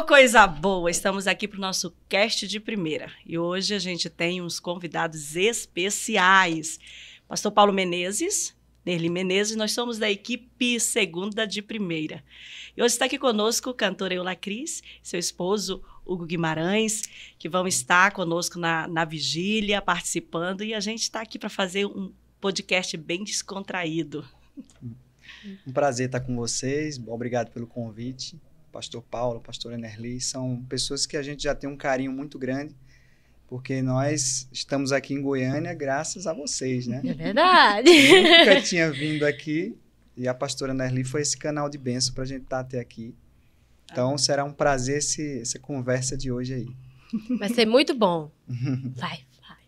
Ô, coisa boa! Estamos aqui para o nosso cast de primeira. E hoje a gente tem uns convidados especiais. Pastor Paulo Menezes, Nerli Menezes, nós somos da equipe Segunda de Primeira. E hoje está aqui conosco o cantor Eula Cris, seu esposo Hugo Guimarães, que vão estar conosco na vigília, participando. E a gente está aqui para fazer um podcast bem descontraído. Um prazer estar com vocês. Obrigado pelo convite. Pastor Paulo, pastora Nerli, são pessoas que a gente já tem um carinho muito grande, porque nós estamos aqui em Goiânia graças a vocês, né? É verdade. Eu nunca tinha vindo aqui e a pastora Nerli foi esse canal de bênção para a gente estar até aqui. Então, será um prazer essa conversa de hoje aí. Vai ser muito bom.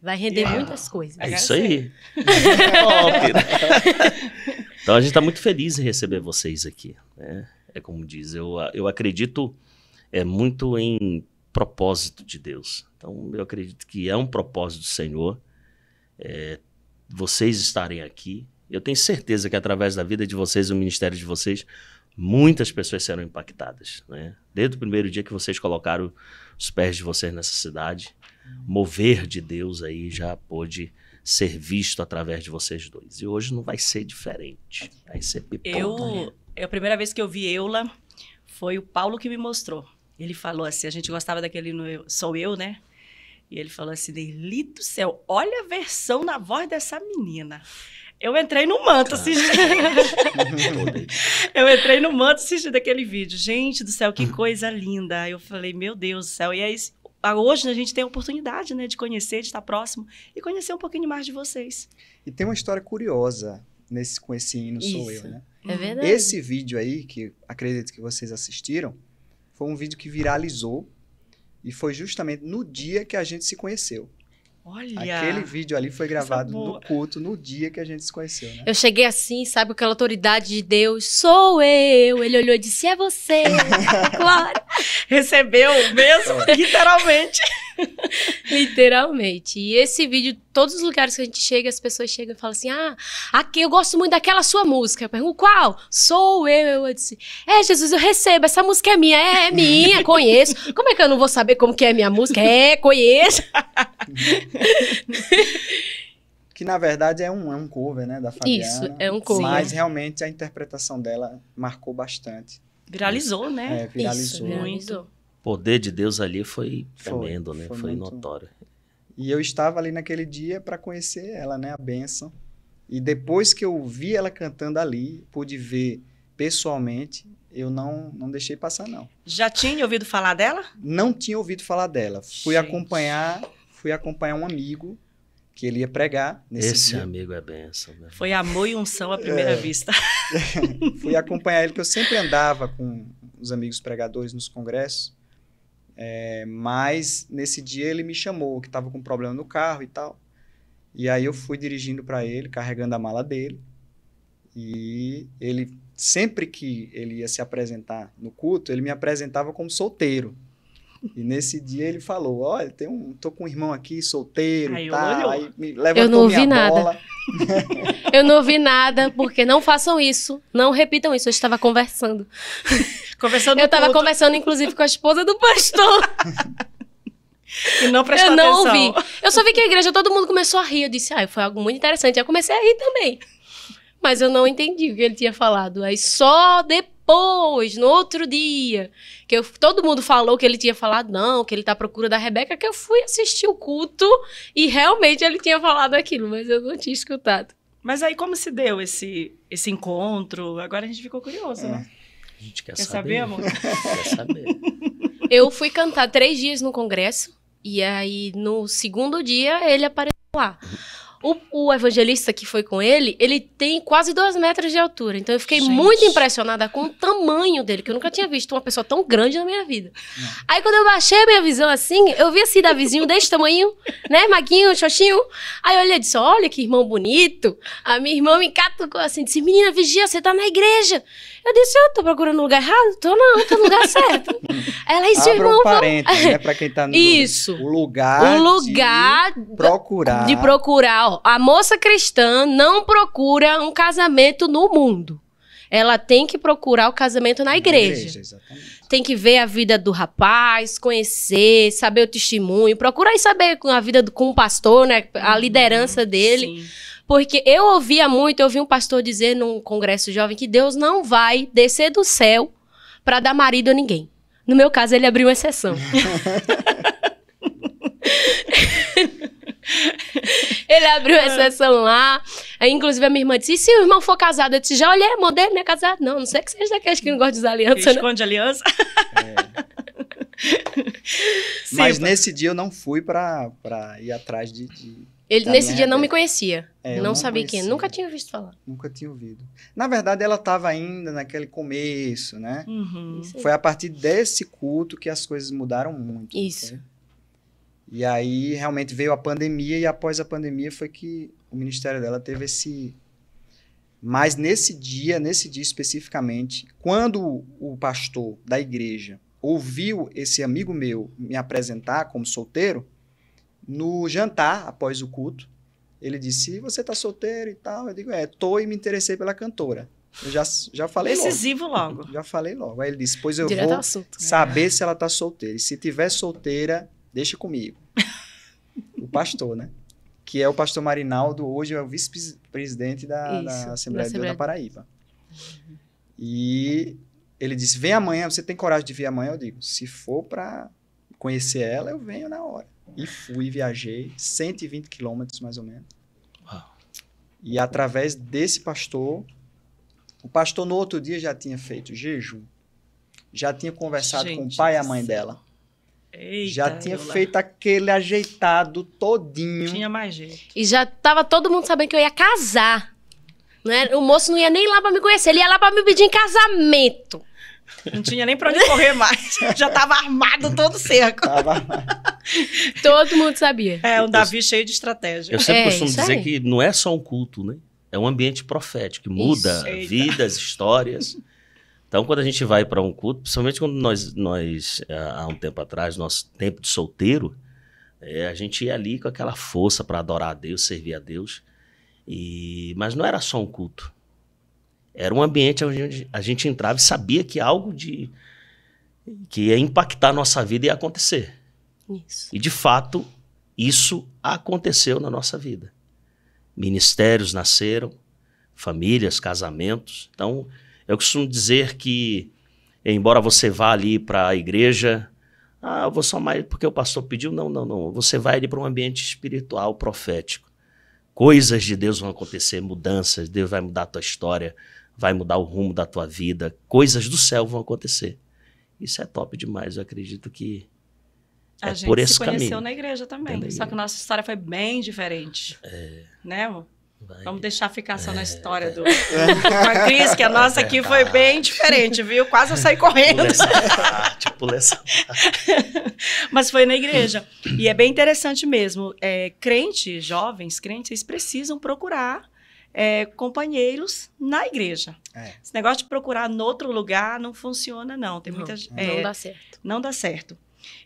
Vai render muitas coisas. É isso aí. Top, né? Então, a gente está muito feliz em receber vocês aqui, né? É como diz, eu acredito muito em propósito de Deus. Então, eu acredito que é um propósito do Senhor vocês estarem aqui. Eu tenho certeza que através da vida de vocês, o ministério de vocês, muitas pessoas serão impactadas, né? Desde o primeiro dia que vocês colocaram os pés de vocês nessa cidade, mover de Deus aí já pôde ser visto através de vocês dois. E hoje não vai ser diferente. Vai ser pipoca. A primeira vez que eu vi Eula foi o Paulo que me mostrou. Ele falou assim, a gente gostava daquele Sou Eu, né? E ele falou assim, Nerli do céu, olha a versão na voz dessa menina. Eu entrei no manto assistindo. Eu entrei no manto assistindo aquele vídeo. Gente do céu, que coisa linda. Eu falei, meu Deus do céu. E aí, hoje a gente tem a oportunidade, né, de conhecer, de estar próximo e conhecer um pouquinho mais de vocês. E tem uma história curiosa com esse hino Sou Eu, né? É verdade. Esse vídeo aí, que acredito que vocês assistiram, foi um vídeo que viralizou e foi justamente no dia que a gente se conheceu. Olha! Aquele vídeo ali foi gravado no culto, no dia que a gente se conheceu, né? Eu cheguei assim, sabe, com aquela autoridade de Deus, sou eu. Ele olhou e disse, é você, Glória. Recebeu mesmo, literalmente. Literalmente. E esse vídeo, todos os lugares que a gente chega, as pessoas chegam e falam assim, aqui eu gosto muito daquela sua música. Eu pergunto, qual? Sou eu. Eu disse, Jesus, eu recebo, essa música é minha. É minha, conheço. Como é que eu não vou saber como que é minha música? Conheço. Que na verdade é um cover, né, da Fabiana. Isso, é um cover. Mas realmente a interpretação dela marcou bastante. Viralizou, né? Viralizou. Isso, viralizou. O poder de Deus ali foi tremendo, né? Foi muito notório. E eu estava ali naquele dia para conhecer ela, né, a bênção. E depois que eu vi ela cantando ali, pude ver pessoalmente, eu não deixei passar, não. Já tinha ouvido falar dela? Não tinha ouvido falar dela. Fui acompanhar um amigo que ele ia pregar nesse dia. Esse amigo é bênção, né? Foi amor e unção à primeira vista. Fui acompanhar ele, que eu sempre andava com os amigos pregadores nos congressos. Mas nesse dia ele me chamou, que estava com problema no carro e tal. E aí eu fui dirigindo para ele, carregando a mala dele. E ele, sempre que ele ia se apresentar no culto, ele me apresentava como solteiro. E nesse dia ele falou, olha, tô com um irmão aqui, solteiro e tal. Aí me levantou eu não ouvi minha bola. Nada. Eu não ouvi nada, porque não façam isso. Não repitam isso. Eu estava conversando. Eu estava conversando, inclusive, com a esposa do pastor. E não prestou atenção. Eu não ouvi. Eu só vi que a igreja, todo mundo começou a rir. Eu disse, foi algo muito interessante. Eu comecei a rir também. Mas eu não entendi o que ele tinha falado. Aí só depois, no outro dia, que todo mundo falou que ele tinha falado, não, que ele tá à procura da Rebeca, que eu fui assistir o culto e realmente ele tinha falado aquilo, mas eu não tinha escutado. Mas aí como se deu esse encontro? Agora a gente ficou curioso, né? A gente quer saber, amor? Quer saber. Eu fui cantar 3 dias no congresso e aí no segundo dia ele apareceu lá. O evangelista que foi com ele tem quase 2 metros de altura. Então eu fiquei muito impressionada com o tamanho dele, que eu nunca tinha visto uma pessoa tão grande na minha vida. Aí quando eu baixei a minha visão assim, eu vi assim Davizinho desse tamanho, né, maguinho, xoxinho. Aí eu olhei e disse, olha que irmão bonito. A minha irmã me catucou assim, disse, menina, vigia, você tá na igreja. Eu disse, eu tô procurando no lugar errado? Tô não, tô no lugar certo. Ela, isso, irmão... parênteses, né, pra quem tá no... Isso. O lugar de procurar, ó. A moça cristã não procura um casamento no mundo. Ela tem que procurar o casamento na igreja. Exatamente. tem que ver a vida do rapaz, conhecer, saber o testemunho, procura aí saber a vida com o pastor, né? A liderança dele. Sim. Porque eu ouvi um pastor dizer num congresso jovem que Deus não vai descer do céu para dar marido a ninguém. No meu caso, ele abriu uma exceção. Ele abriu uma exceção lá. Aí, inclusive, a minha irmã disse, e se o irmão for casado? Eu disse, já olhei, a modelo não é casado. Não sei que seja daqueles que não gostam de usar aliança, Que né? esconde aliança. Sim, Mas nesse dia eu não fui pra ir atrás Ele, da nesse minha dia, não me Rebeca. conhecia. É, eu não não sabia quem. conhecia. Nunca tinha visto falar. Nunca tinha ouvido. Na verdade, ela estava ainda naquele começo, né? Uhum. Isso aí. Foi a partir desse culto que as coisas mudaram muito. Isso. Foi? E aí, realmente, veio a pandemia e após a pandemia foi que o ministério dela teve esse... Mas nesse dia especificamente, quando o pastor da igreja ouviu esse amigo meu me apresentar como solteiro, no jantar, após o culto, ele disse, você tá solteiro e tal? Eu digo, tô e me interessei pela cantora. Eu já falei logo. Decisivo logo. Já falei logo. Aí ele disse, pois eu Direto ao vou assunto. saber se ela tá solteira. E se tiver solteira, deixa comigo. O pastor, né? Que é o pastor Marinaldo, hoje é o vice-presidente da Isso, Assembleia da de Deus da Assembleia. Paraíba. E ele disse, vem amanhã, você tem coragem de vir amanhã? Eu digo, se for para conhecer ela, eu venho na hora. E fui, viajei, 120 quilômetros mais ou menos. Uau. E através desse pastor, o pastor no outro dia já tinha feito jejum, já tinha conversado com o Gente pai e a do mãe céu. dela, Eita, já tinha Eula. feito aquele ajeitado todinho. Tinha mais jeito. E já tava todo mundo sabendo que eu ia casar. Né? O moço não ia nem lá pra me conhecer, ele ia lá pra me pedir em casamento. Não tinha nem pra onde correr mais. Já tava armado todo cerco. Tava- Todo mundo sabia. É, um Davi cheio de estratégia. Eu sempre É, costumo isso dizer aí. que não é só um culto, né? É um ambiente profético, que muda Isso. Eita. vidas, histórias. Então, quando a gente vai para um culto, principalmente quando nós há um tempo atrás, nosso tempo de solteiro, a gente ia ali com aquela força para adorar a Deus, servir a Deus. Mas não era só um culto. Era um ambiente onde a gente entrava e sabia que algo que ia impactar a nossa vida ia acontecer. Isso. E, de fato, isso aconteceu na nossa vida. Ministérios nasceram, famílias, casamentos. Então, eu costumo dizer que, embora você vá ali para a igreja, eu vou só mais porque o pastor pediu. Não, não, não. Você vai ali para um ambiente espiritual, profético. Coisas de Deus vão acontecer, mudanças. Deus vai mudar a tua história, vai mudar o rumo da tua vida. Coisas do céu vão acontecer. Isso é top demais. Eu acredito que A é gente por se esse conheceu caminho. na igreja também. Na Só igreja. que a nossa história foi bem diferente. Né, amor? Vai. Vamos deixar ficar só na história do com a Cris, que a nossa aqui foi bem diferente, viu? Quase eu saí correndo. Pula essa parte, pula essa Mas foi na igreja. E é bem interessante mesmo. Crentes, jovens, crentes, eles precisam procurar companheiros na igreja. Esse negócio de procurar em outro lugar não funciona, não. Tem muita Não dá certo. não dá certo.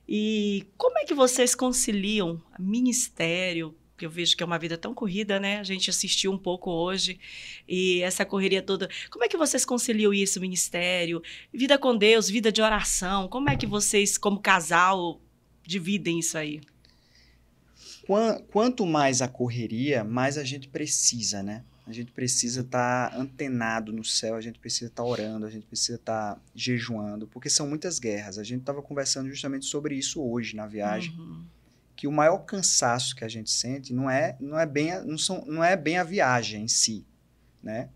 E como é que vocês conciliam ministério, que eu vejo que é uma vida tão corrida, né? A gente assistiu um pouco hoje, e essa correria toda. Como é que vocês conciliam isso, ministério, vida com Deus, vida de oração? Como é que vocês, como casal, dividem isso aí? Quanto mais a correria, mais a gente precisa, né? A gente precisa estar antenado no céu, a gente precisa estar orando, a gente precisa estar jejuando, porque são muitas guerras. A gente estava conversando justamente sobre isso hoje na viagem, Uhum. que o maior cansaço que a gente sente não é bem a viagem em si, né?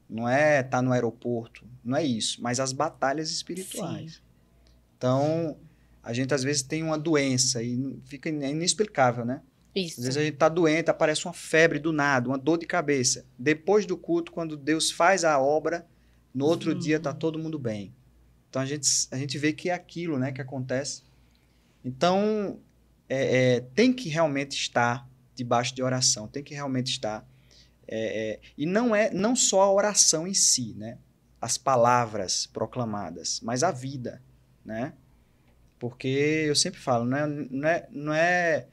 Não é estar no aeroporto, não é isso, mas as batalhas espirituais. Sim. Então, a gente às vezes tem uma doença e fica inexplicável, né? Isso. Às vezes a gente tá doente, aparece uma febre do nada, uma dor de cabeça. Depois do culto, quando Deus faz a obra, no outro dia tá todo mundo bem. Então a gente vê que é aquilo, né, que acontece. Então tem que realmente estar debaixo de oração, tem que realmente estar. E não só a oração em si, né? As palavras proclamadas, mas a vida, né? Porque eu sempre falo, não é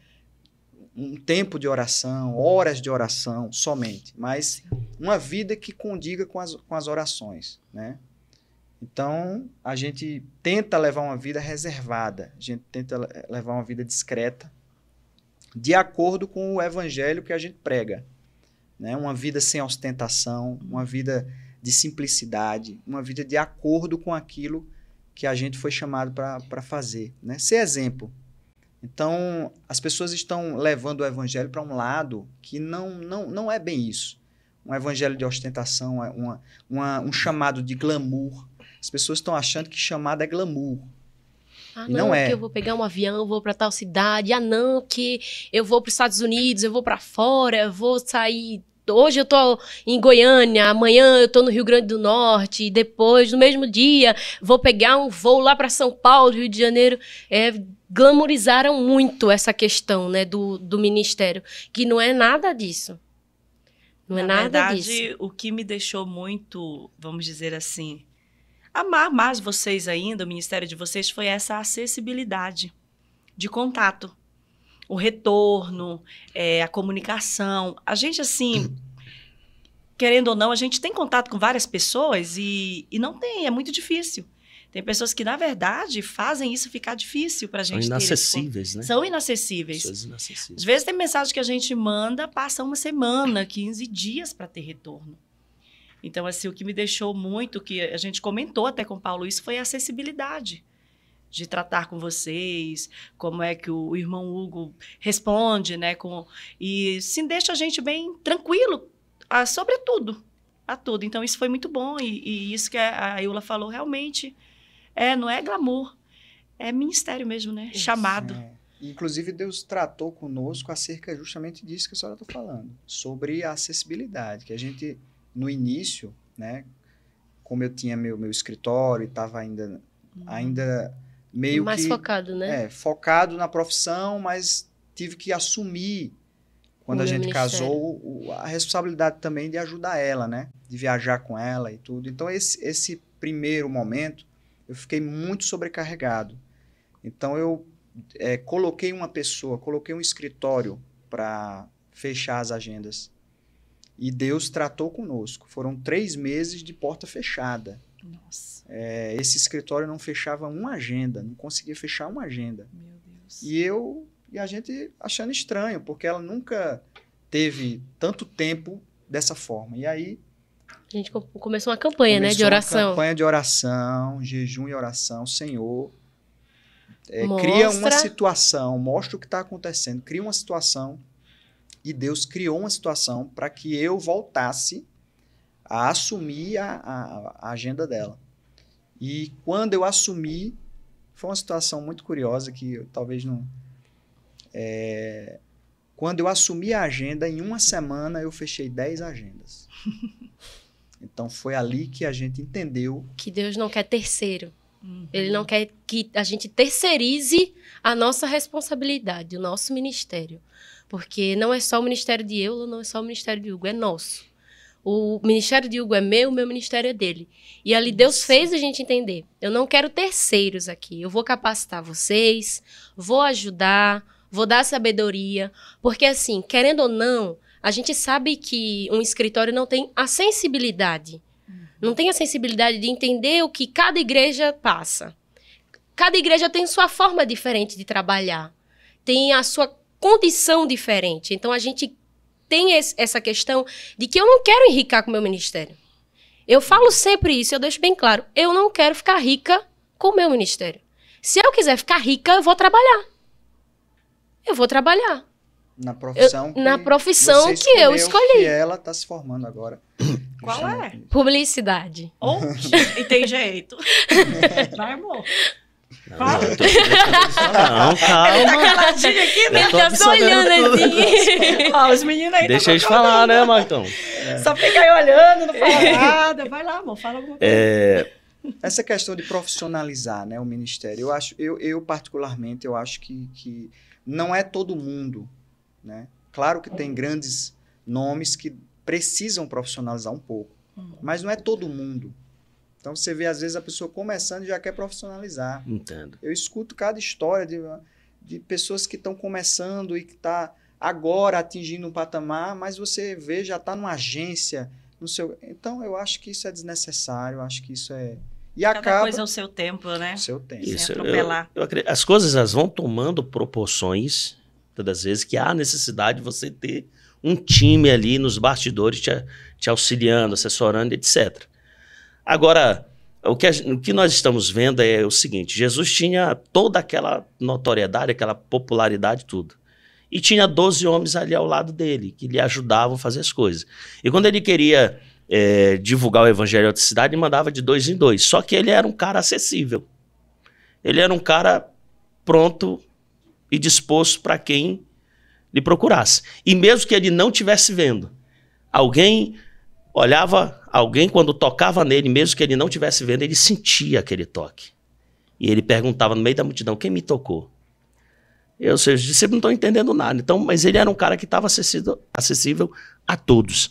um tempo de oração, horas de oração somente, mas uma vida que condiga com as orações, né? Então, a gente tenta levar uma vida reservada, a gente tenta levar uma vida discreta, de acordo com o evangelho que a gente prega, né? Uma vida sem ostentação, uma vida de simplicidade, uma vida de acordo com aquilo que a gente foi chamado para fazer, né? Ser exemplo. Então, as pessoas estão levando o evangelho para um lado que não é bem isso. Um evangelho de ostentação, um chamado de glamour. As pessoas estão achando que chamado é glamour. Ah, E não é. que eu vou pegar um avião, vou para tal cidade. Ah, não, que eu vou para os Estados Unidos, eu vou para fora, eu vou sair. Hoje eu tô em Goiânia, amanhã eu tô no Rio Grande do Norte, e depois, no mesmo dia, vou pegar um voo lá para São Paulo, Rio de Janeiro. Glamorizaram muito essa questão, né, do ministério, que não é nada disso. Não é nada disso. Na verdade, o que me deixou muito, vamos dizer assim, amar mais vocês ainda, o ministério de vocês, foi essa acessibilidade de contato. O retorno, a comunicação. A gente, assim, querendo ou não, a gente tem contato com várias pessoas e não tem, é muito difícil. Tem pessoas que, na verdade, fazem isso ficar difícil para a gente ter. São inacessíveis, né? São inacessíveis. Pessoas inacessíveis. Às vezes tem mensagem que a gente manda, passa uma semana, 15 dias para ter retorno. Então, assim, o que me deixou muito, que a gente comentou até com o Paulo, isso foi a acessibilidade de tratar com vocês, como é que o irmão Hugo responde, né? E sim, deixa a gente bem tranquilo sobre tudo, a tudo. Então, isso foi muito bom. E isso que a Eula falou, realmente, não é glamour, é ministério mesmo, né? Isso. Chamado. Inclusive, Deus tratou conosco acerca justamente disso que a senhora está falando, sobre a acessibilidade, que a gente, no início, né? Como eu tinha meu escritório e estava ainda meio mais que... focado, né? Focado na profissão, mas tive que assumir, quando a gente casou, a responsabilidade também de ajudar ela, né? De viajar com ela e tudo. Então, esse primeiro momento, eu fiquei muito sobrecarregado. Então, eu coloquei um escritório para fechar as agendas. E Deus tratou conosco. Foram 3 meses de porta fechada. Nossa. Esse escritório não fechava uma agenda, não conseguia fechar uma agenda. Meu Deus. E a gente achando estranho, porque ela nunca teve tanto tempo dessa forma. E aí... A gente começou uma campanha, né, de oração. Uma campanha de oração, jejum e oração. Senhor, cria uma situação, mostra o que está acontecendo, cria uma situação. E Deus criou uma situação para que eu voltasse a assumir a agenda dela. E quando eu assumi, foi uma situação muito curiosa que eu talvez não... Quando eu assumi a agenda, em uma semana eu fechei 10 agendas. Então foi ali que a gente entendeu... Que Deus não quer terceiro. Ele não quer que a gente terceirize a nossa responsabilidade, o nosso ministério. Porque não é só o ministério de Eula, não é só o ministério de Hugo, é nosso. O ministério de Hugo é meu, o meu ministério é dele. E ali Deus fez a gente entender. Eu não quero terceiros aqui. Eu vou capacitar vocês, vou ajudar, vou dar sabedoria. Porque assim, querendo ou não, a gente sabe que um escritório não tem a sensibilidade. Não tem a sensibilidade de entender o que cada igreja passa. Cada igreja tem sua forma diferente de trabalhar. Tem a sua condição diferente. Então, a gente tem essa questão de que eu não quero enricar com o meu ministério. Eu falo sempre isso, eu deixo bem claro. Eu não quero ficar rica com o meu ministério. Se eu quiser ficar rica, eu vou trabalhar. Eu vou trabalhar. Na profissão que eu escolhi. Que ela está se formando agora. Qual é? Publicidade. E tem jeito. Vai, amor. Não, calma. Ele tá caladinho aqui, né? Eu já tô olhando assim. Ó, os meninos aí Deixa eles falar, né, Marcão? Só fica aí olhando, não fala nada. Vai lá, amor, fala alguma coisa. Essa questão de profissionalizar, né, o ministério, eu particularmente, eu acho que não é todo mundo, né? Claro que tem grandes nomes que precisam profissionalizar um pouco, mas não é todo mundo. Então, você vê, às vezes, a pessoa começando e já quer profissionalizar. Entendo. Eu escuto cada história de pessoas que estão começando e que estão agora atingindo um patamar, mas você vê, já está numa agência. Então, eu acho que isso é desnecessário, eu acho que isso E Cada acaba... coisa é o seu tempo, né? Seu tempo. Sem Isso, atropelar. eu acredito, as coisas elas vão tomando proporções, todas as vezes, que há necessidade de você ter um time ali nos bastidores te auxiliando, assessorando, etc. Agora, o que nós estamos vendo é o seguinte, Jesus tinha toda aquela notoriedade, aquela popularidade, tudo. E tinha 12 homens ali ao lado dele, que lhe ajudavam a fazer as coisas. E quando ele queria divulgar o evangelho em outra cidade, ele mandava de 2 em 2. Só que ele era um cara acessível. Ele era um cara pronto e disposto para quem lhe procurasse. E mesmo que ele não estivesse vendo, alguém olhava, alguém quando tocava nele, mesmo que ele não estivesse vendo, ele sentia aquele toque. E ele perguntava no meio da multidão, quem me tocou? Os seus discípulos não estão entendendo nada. Então, mas ele era um cara que estava acessível a todos.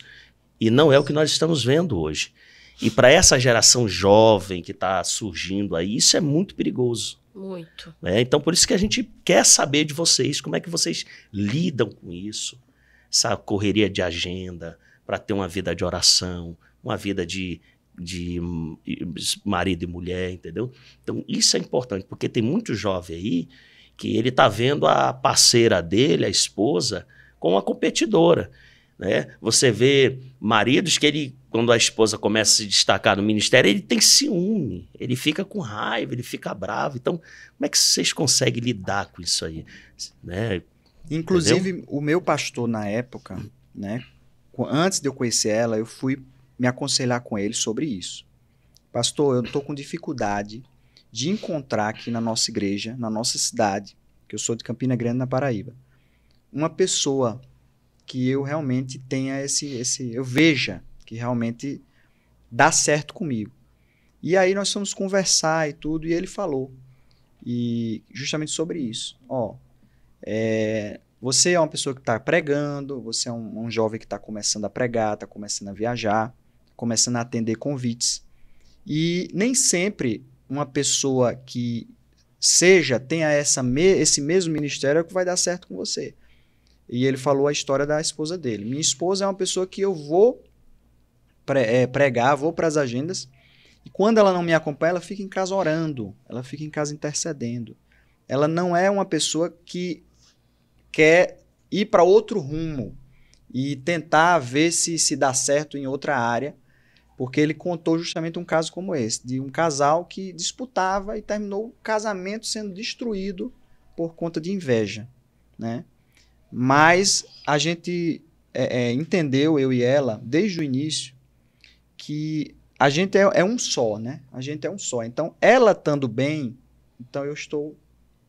E não é o que nós estamos vendo hoje. E para essa geração jovem que está surgindo aí, isso é muito perigoso. Muito. Então, por isso que a gente quer saber de vocês, como é que vocês lidam com isso. Essa correria de agenda, para ter uma vida de oração, uma vida de marido e mulher, entendeu? Então, isso é importante, porque tem muito jovem aí que ele está vendo a parceira dele, a esposa, como uma competidora. Né? Você vê maridos que ele, quando a esposa começa a se destacar no ministério, ele tem ciúme, ele fica com raiva, ele fica bravo. Então, como é que vocês conseguem lidar com isso aí? Né? Inclusive, Entendeu? o meu pastor na época, né, antes de eu conhecer ela, eu fui me aconselhar com ele sobre isso. Pastor, eu estou com dificuldade de encontrar aqui na nossa igreja, na nossa cidade, que eu sou de Campina Grande, na Paraíba, uma pessoa que eu realmente tenha eu veja que realmente dá certo comigo. E aí nós fomos conversar e tudo, e ele falou e justamente sobre isso. Você é uma pessoa que está pregando, você é um jovem que está começando a pregar, está começando a viajar, começando a atender convites, e nem sempre uma pessoa que tenha esse mesmo ministério é o que vai dar certo com você. E ele falou a história da esposa dele. Minha esposa é uma pessoa que eu vou pregar, vou para as agendas, e quando ela não me acompanha, ela fica em casa orando, ela fica em casa intercedendo. Ela não é uma pessoa que quer ir para outro rumo e tentar ver se dá certo em outra área, porque ele contou justamente um caso como esse, de um casal que disputava e terminou o casamento sendo destruído por conta de inveja, né? Mas a gente entendeu, eu e ela, desde o início, que a gente é um só, né? A gente é um só. Então, ela estando bem, então eu estou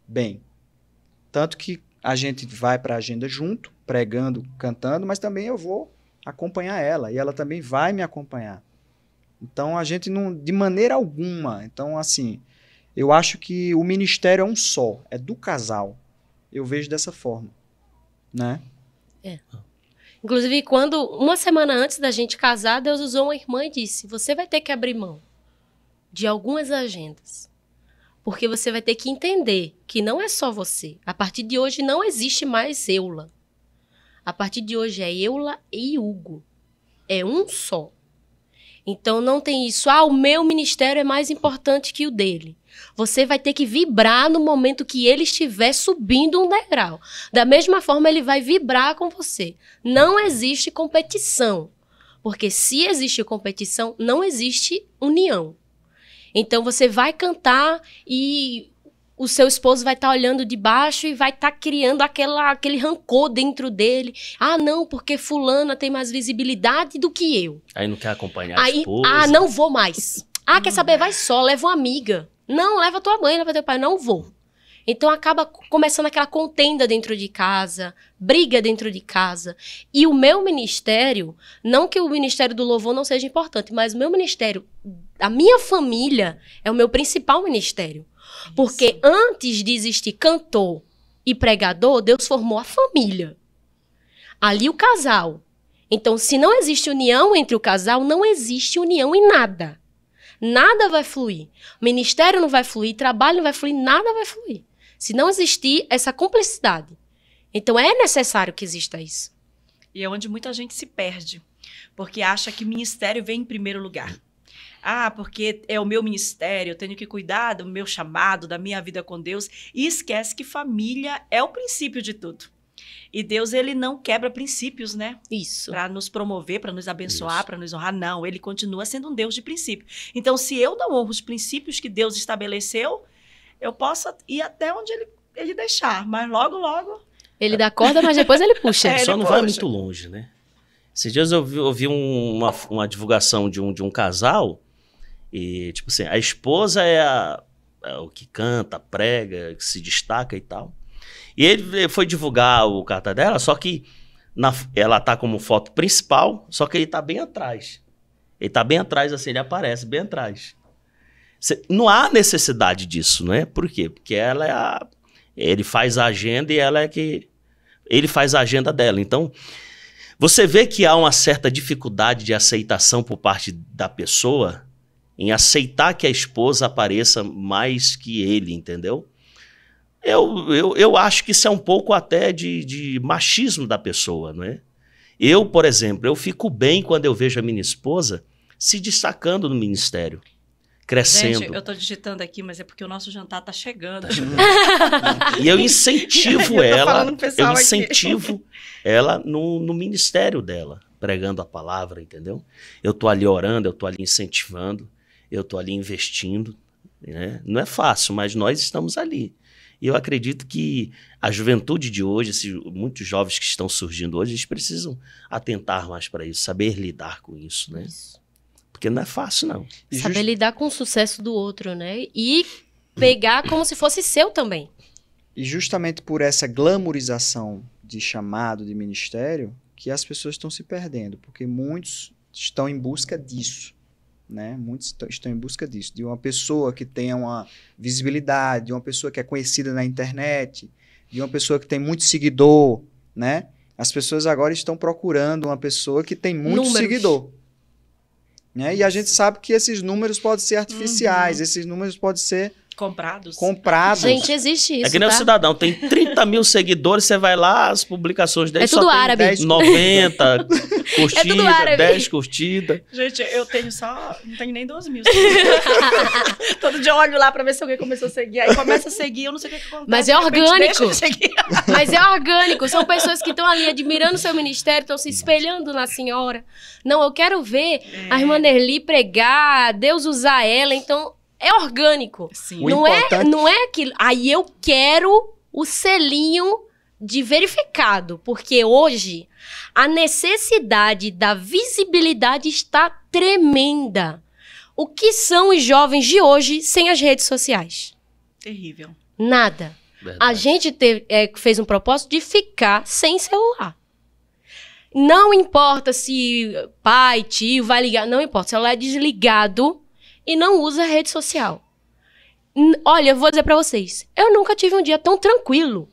bem. Tanto que a gente vai para a agenda junto, pregando, cantando, mas também eu vou acompanhar ela, e ela também vai me acompanhar. Então, a gente não, de maneira alguma, então, assim, eu acho que o ministério é um só, é do casal. Eu vejo dessa forma, né? Inclusive, uma semana antes da gente casar, Deus usou uma irmã e disse, você vai ter que abrir mão de algumas agendas, porque você vai ter que entender que não é só você. A partir de hoje não existe mais Eula. A partir de hoje é Eula e Hugo. É um só. Então não tem isso, o meu ministério é mais importante que o dele. Você vai ter que vibrar no momento que ele estiver subindo um degrau. Da mesma forma, ele vai vibrar com você. Não existe competição. Porque se existe competição, não existe união. Então você vai cantar e o seu esposo vai estar olhando de baixo e vai estar criando aquele rancor dentro dele. Ah, não, porque fulana tem mais visibilidade do que eu. Aí não quer acompanhar a esposa. Ah, não vou mais. Ah, quer saber? Vai só, leva uma amiga. Não, leva tua mãe, leva teu pai. Não vou. Então acaba começando aquela contenda dentro de casa, briga dentro de casa. E o meu ministério, não que o ministério do louvor não seja importante, mas o meu ministério, a minha família é o meu principal ministério. Porque antes de existir cantor e pregador, Deus formou a família. Ali o casal. Então, se não existe união entre o casal, não existe união em nada. Nada vai fluir. Ministério não vai fluir, trabalho não vai fluir, nada vai fluir. Se não existir essa cumplicidade. Então, é necessário que exista isso. E é onde muita gente se perde. Porque acha que ministério vem em primeiro lugar. Ah, porque é o meu ministério, eu tenho que cuidar do meu chamado, da minha vida com Deus. E esquece que família é o princípio de tudo. E Deus, ele não quebra princípios, né? Isso. Para nos promover, para nos abençoar, Isso. para nos honrar. Não, ele continua sendo um Deus de princípio. Então, se eu não honro os princípios que Deus estabeleceu, eu posso ir até onde ele deixar. Mas logo, logo... Ele dá corda, mas depois ele puxa. É, Só ele não vai puxa. muito longe, né? Esses dias eu ouvi uma divulgação de um casal e, tipo assim, a esposa é o que canta, prega, que se destaca e tal. E ele foi divulgar o carta dela, só que ela tá como foto principal, só que ele tá bem atrás. Ele tá bem atrás, assim, ele aparece bem atrás. Não há necessidade disso, né? Por quê? Porque ela ele faz a agenda e ela é que... Ele faz a agenda dela. Então, você vê que há uma certa dificuldade de aceitação por parte da pessoa em aceitar que a esposa apareça mais que ele, entendeu? Eu acho que isso é um pouco até de machismo da pessoa, não é? Eu, por exemplo, eu fico bem quando eu vejo a minha esposa se destacando no ministério, crescendo. Gente, eu tô digitando aqui, mas é porque o nosso jantar tá chegando. E eu incentivo Eu tô falando ela, pro pessoal eu aqui. incentivo ela no ministério dela, pregando a palavra, entendeu? Eu tô ali orando, eu tô ali incentivando, eu tô ali investindo, né? Não é fácil, mas nós estamos ali. E eu acredito que a juventude de hoje, muitos jovens que estão surgindo hoje, eles precisam atentar mais para isso, saber lidar com isso, né? Porque não é fácil, não. E Saber lidar com o sucesso do outro, né? E pegar como se fosse seu também. E justamente por essa glamorização de chamado, de ministério, que as pessoas estão se perdendo, porque muitos estão em busca disso, né? Muitos estão em busca disso, de uma pessoa que tenha uma visibilidade, de uma pessoa que é conhecida na internet, de uma pessoa que tem muito seguidor, né? As pessoas agora estão procurando uma pessoa que tem muito Números. seguidor. Né? E a gente sabe que esses números podem ser artificiais, esses números podem ser Comprados. comprados. Gente, existe isso, É que nem o tá? cidadão, tem 30 mil seguidores, você vai lá, as publicações dele É tudo só tem árabe. 10, 90 curtidas, É tudo árabe. 10 curtidas. Gente, eu tenho só... Não tenho nem 2 mil. Todo dia eu olho lá pra ver se alguém começou a seguir. Aí começa a seguir, eu não sei o que acontece. Mas é de repente orgânico. deixa de seguir. Mas é orgânico. São pessoas que estão ali admirando o seu ministério, estão se espelhando na senhora. Não, eu quero ver a irmã Nerli pregar, Deus usar ela. Então, é orgânico. Sim. O Não importante- é aquilo. Aí eu quero o selinho de verificado. Porque hoje, a necessidade da visibilidade está tremenda. O que são os jovens de hoje sem as redes sociais? Terrível. Nada. Verdade. A gente fez um propósito de ficar sem celular. Não importa se pai, tio vai ligar, não importa. O celular é desligado e não usa rede social. Olha, eu vou dizer pra vocês, eu nunca tive um dia tão tranquilo.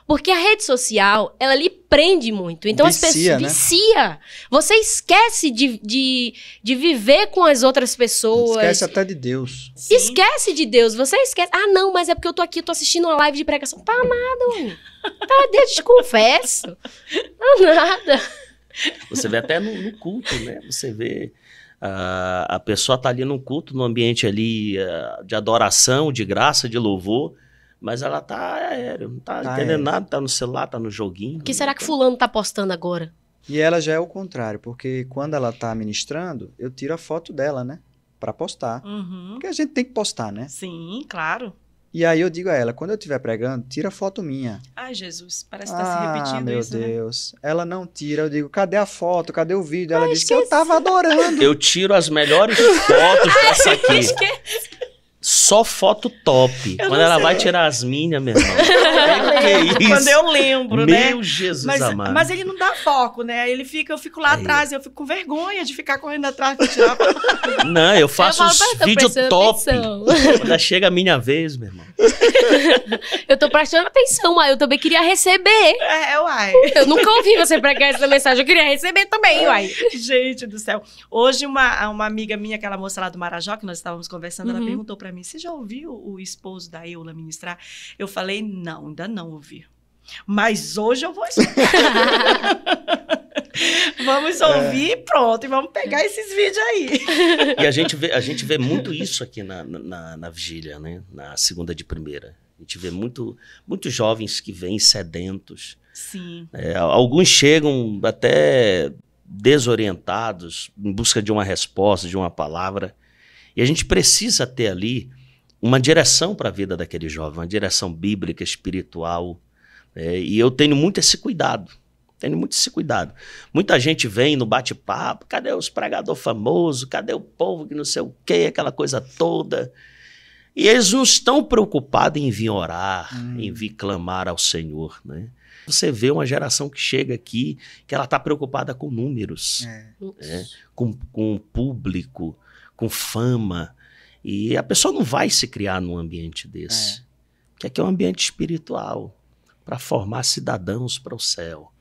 Porque a rede social, ela lhe prende muito. Então as Vicia, pessoas... né? Vicia. Você esquece de viver com as outras pessoas. Esquece até de Deus. Sim. Esquece de Deus, você esquece. Ah, não, mas é porque eu tô aqui, tô assistindo uma live de pregação. Tá nada, mano. Tá, Deus te confesso. Tá nada. Você vê até no culto, né? Você vê a pessoa tá ali no culto, no ambiente ali de adoração, de graça, de louvor, mas ela tá aérea, não tá Tá entendendo aérea. nada, tá no celular, tá no joguinho. O que será que fulano tá postando agora? E ela já é o contrário, porque quando ela tá ministrando, eu tiro a foto dela, né? Pra postar. Uhum. Porque a gente tem que postar, né? Sim, claro. E aí eu digo a ela, quando eu estiver pregando, tira foto minha. Ai, Jesus, parece que tá se repetindo meu isso, né? Deus. Ela não tira. Eu digo, cadê a foto? Cadê o vídeo? Ela disse, eu tava adorando. Eu tiro as melhores fotos dessa aqui. Só foto top. Eu Quando não ela sei. vai tirar as minhas, meu irmão. Que isso? Quando eu lembro, né? Meu Jesus Mas, amado. mas ele não dá foco, né? Eu fico lá Aí. atrás, eu fico com vergonha de ficar correndo atrás pra tirar. Não, eu faço uns tô vídeos prestando top. atenção. Quando chega a minha vez, meu irmão. Eu tô prestando atenção, mas eu também queria receber. Uai. Eu nunca ouvi você pregar essa mensagem, eu queria receber também, uai. Gente do céu. Hoje, uma amiga minha, aquela moça lá do Marajó, que nós estávamos conversando, ela Uhum. perguntou pra mim, você já ouviu o esposo da Eula ministrar? Eu falei, não, ainda não ouvi. Mas hoje eu vou escutar. vamos ouvir e pronto, e vamos pegar esses vídeos aí. E a gente vê muito isso aqui na vigília, né? Na segunda de primeira. A gente vê muitos jovens que vêm sedentos. Sim. Alguns chegam até desorientados, em busca de uma resposta, de uma palavra. E a gente precisa ter ali uma direção para a vida daquele jovem, uma direção bíblica, espiritual. E eu tenho muito esse cuidado. Muita gente vem no bate-papo, cadê os pregadores famosos, cadê o povo que não sei o quê, aquela coisa toda. E eles não estão preocupados em vir orar, em vir clamar ao Senhor, né? Você vê uma geração que chega aqui, que ela está preocupada com números, com público, com fama. E a pessoa não vai se criar num ambiente desse. Porque aqui é um ambiente espiritual, para formar cidadãos para o céu.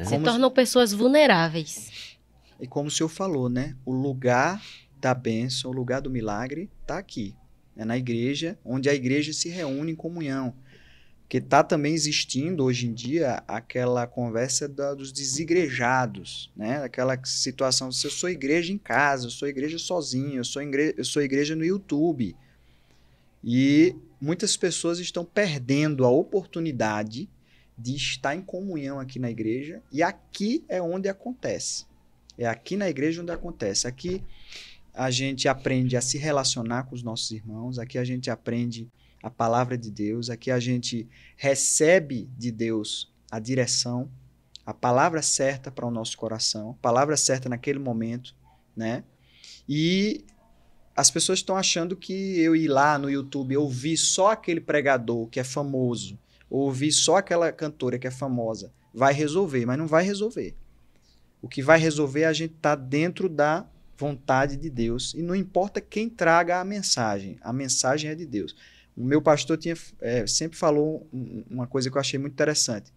Se tornam pessoas vulneráveis. E como o senhor falou, né? O lugar da bênção, o lugar do milagre está aqui. É na igreja, onde a igreja se reúne em comunhão. Porque está também existindo hoje em dia aquela conversa dos desigrejados, né? Aquela situação, se eu sou igreja em casa, eu sou igreja sozinho, eu sou igreja no YouTube. E muitas pessoas estão perdendo a oportunidade de estar em comunhão aqui na igreja, e aqui é onde acontece. É aqui na igreja onde acontece. Aqui a gente aprende a se relacionar com os nossos irmãos, aqui a gente aprende a palavra de Deus, aqui a gente recebe de Deus a direção, a palavra certa para o nosso coração, a palavra certa naquele momento, né? E as pessoas estão achando que eu ir lá no YouTube ouvir só aquele pregador que é famoso, ouvir só aquela cantora que é famosa, vai resolver, mas não vai resolver. O que vai resolver é a gente estar dentro da vontade de Deus, e não importa quem traga a mensagem é de Deus. O meu pastor sempre falou uma coisa que eu achei muito interessante.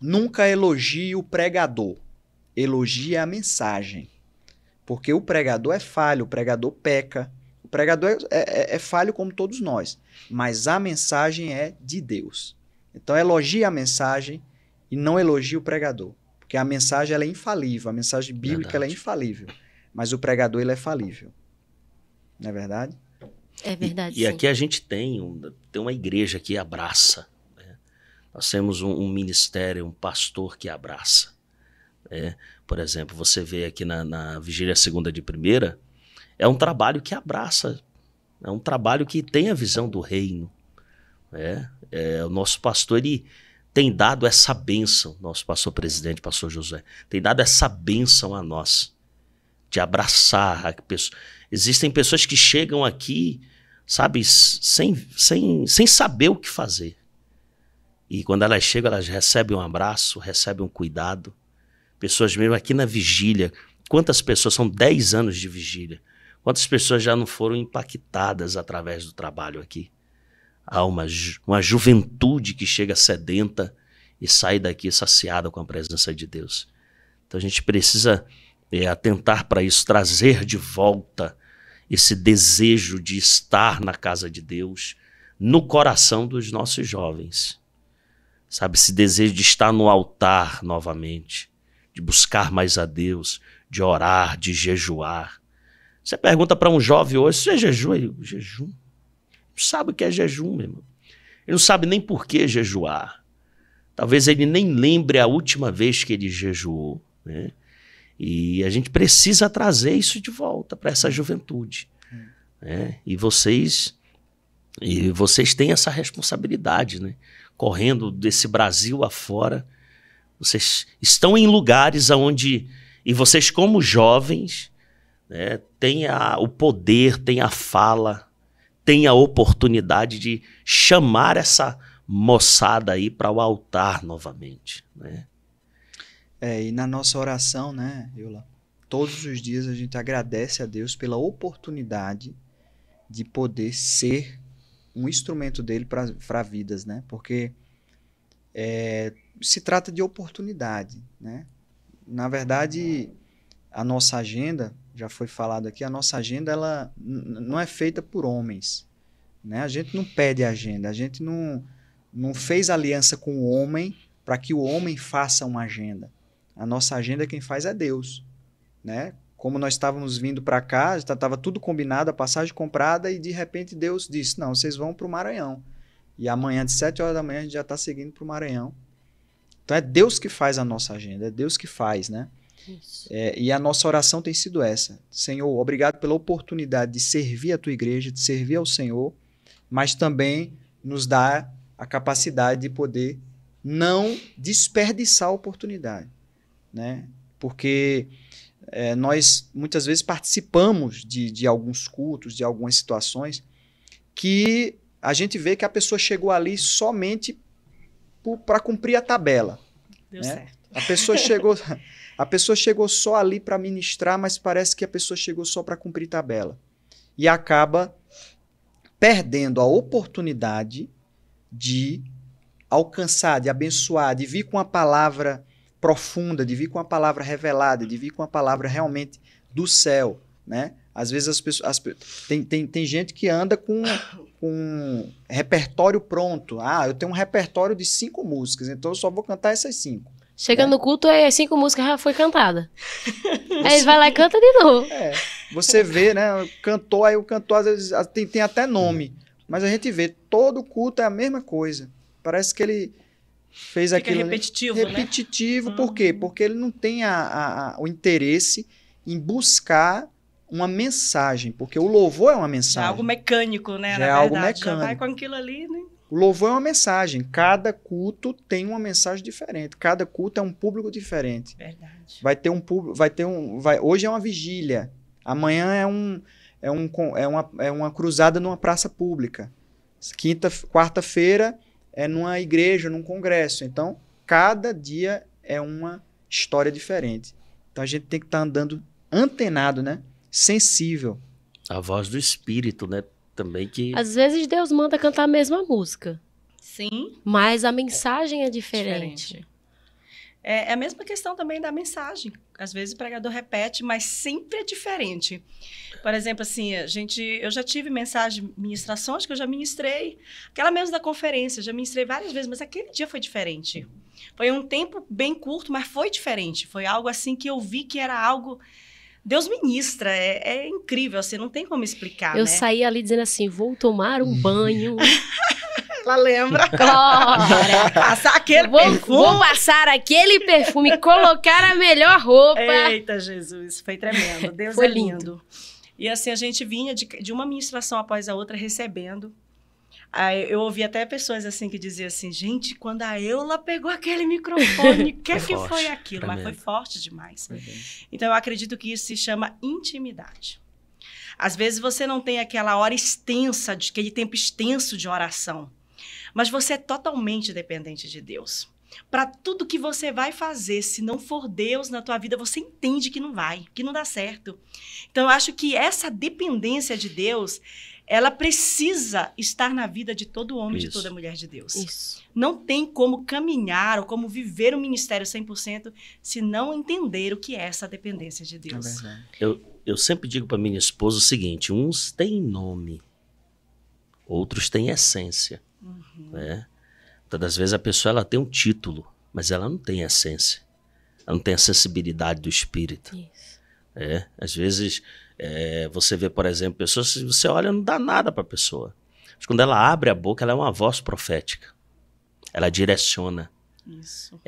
Nunca elogie o pregador, elogie a mensagem. Porque o pregador é falho, o pregador peca, o pregador é falho como todos nós, mas a mensagem é de Deus. Então elogie a mensagem e não elogie o pregador, porque a mensagem ela é infalível, a mensagem bíblica ela é infalível, mas o pregador ele é falível. Não é verdade? É verdade, E aqui a gente tem uma igreja que abraça, né? Nós temos um ministério, um pastor que abraça. Por exemplo, você vê aqui na Vigília Segunda de Primeira, é um trabalho que abraça, é um trabalho que tem a visão do reino. O nosso pastor, ele tem dado essa bênção, nosso pastor presidente, pastor Josué, tem dado essa bênção a nós, de abraçar a pessoa. Existem pessoas que chegam aqui, sabe, sem saber o que fazer. E quando elas chegam, elas recebem um abraço, recebem um cuidado. Pessoas mesmo aqui na vigília, quantas pessoas, são 10 anos de vigília, quantas pessoas já não foram impactadas através do trabalho aqui? Há uma juventude que chega sedenta e sai daqui saciada com a presença de Deus. Então a gente precisa atentar para isso, trazer de volta esse desejo de estar na casa de Deus, no coração dos nossos jovens. Sabe, esse desejo de estar no altar novamente, de buscar mais a Deus, de orar, de jejuar. Você pergunta para um jovem hoje, você jejua? Ele, jejum? Não sabe o que é jejum, meu irmão. Ele não sabe nem por que jejuar. Talvez ele nem lembre a última vez que ele jejuou, né? E a gente precisa trazer isso de volta para essa juventude. Né? E vocês têm essa responsabilidade, né? Correndo desse Brasil afora. Vocês estão em lugares onde, e vocês como jovens, né, têm o poder, têm a fala, têm a oportunidade de chamar essa moçada aí para o altar novamente, né? E na nossa oração, né, Eula, todos os dias a gente agradece a Deus pela oportunidade de poder ser um instrumento dele para vidas, né? Porque se trata de oportunidade, né? Na verdade, a nossa agenda, já foi falado aqui, a nossa agenda ela não é feita por homens, né? A gente não pede agenda, a gente não fez aliança com o homem para que o homem faça uma agenda. A nossa agenda quem faz é Deus, né? Como nós estávamos vindo para cá, estava tudo combinado, a passagem comprada, e de repente Deus disse, não, vocês vão para o Maranhão. E amanhã, de 7 horas da manhã, a gente já está seguindo para o Maranhão. Então é Deus que faz a nossa agenda, é Deus que faz, né? Isso. E a nossa oração tem sido essa. Senhor, obrigado pela oportunidade de servir a tua igreja, de servir ao Senhor, mas também nos dá a capacidade de poder não desperdiçar a oportunidade, né? Porque nós muitas vezes participamos de alguns cultos, de algumas situações que a gente vê que a pessoa chegou ali somente para cumprir a tabela. Deu né? certo. A pessoa chegou só ali para ministrar, mas parece que a pessoa chegou só para cumprir tabela. E acaba perdendo a oportunidade de alcançar, de abençoar, de vir com uma palavra profunda, de vir com uma palavra revelada, de vir com uma palavra realmente do céu, né? Às vezes as pessoas, tem gente que anda com repertório pronto. Ah, eu tenho um repertório de 5 músicas, então eu só vou cantar essas 5. Chega no culto, 5 músicas já foi cantada. Aí ele vai lá e canta de novo. Você vê, né? O cantor às vezes tem até nome, mas a gente vê, todo culto é a mesma coisa. Parece que ele fez Fica aquilo repetitivo, repetitivo, né? Por quê? Porque ele não tem o interesse em buscar uma mensagem, porque o louvor é uma Já é mensagem. algo mecânico, né? Já Na é algo verdade, já mecânico. vai com aquilo ali, né? O louvor é uma mensagem. Cada culto tem uma mensagem diferente. Cada culto é um público diferente. Verdade. Vai ter um público, hoje é uma vigília. Amanhã é uma cruzada numa praça pública. Quarta-feira é numa igreja, num congresso. Então, cada dia é uma história diferente. Então, a gente tem que estar andando antenado, né? Sensível. A voz do Espírito, né? Também que... Às vezes Deus manda cantar a mesma música, Sim. mas a mensagem é diferente. É a mesma questão também da mensagem. Às vezes o pregador repete, mas sempre é diferente. Por exemplo, assim, eu já tive ministrações que eu já ministrei, aquela mesmo da conferência, eu já ministrei várias vezes, mas aquele dia foi diferente. Foi um tempo bem curto, mas foi diferente. Foi algo assim que eu vi que era algo... Deus ministra, é incrível, assim, não tem como explicar, Eu né? saí ali dizendo assim, vou tomar um banho. Ela lembra. Glória! Passar aquele perfume. Vou passar aquele perfume, colocar a melhor roupa. Eita, Jesus, foi tremendo. Deus Foi é lindo. lindo. E assim, a gente vinha de uma ministração após a outra recebendo. Aí eu ouvi até pessoas assim que diziam assim, gente, quando a Eula pegou aquele microfone, o que foi aquilo? Mas foi forte demais. Então, eu acredito que isso se chama intimidade. Às vezes você não tem aquela hora extensa, aquele tempo extenso de oração, mas você é totalmente dependente de Deus. Para tudo que você vai fazer, se não for Deus na tua vida, você entende que não vai, que não dá certo. Então, eu acho que essa dependência de Deus, ela precisa estar na vida de todo homem, de toda mulher de Deus. Isso. Não tem como caminhar ou como viver o ministério 100% se não entender o que é essa dependência de Deus. É verdade. Eu sempre digo para minha esposa o seguinte, uns têm nome, outros têm essência. Né? Todas as vezes a pessoa ela tem um título, mas ela não tem essência. Ela não tem a sensibilidade do Espírito. Isso. Às vezes... você vê, por exemplo, pessoas, se você olha, não dá nada para a pessoa. Mas quando ela abre a boca, ela é uma voz profética. Ela direciona. Isso.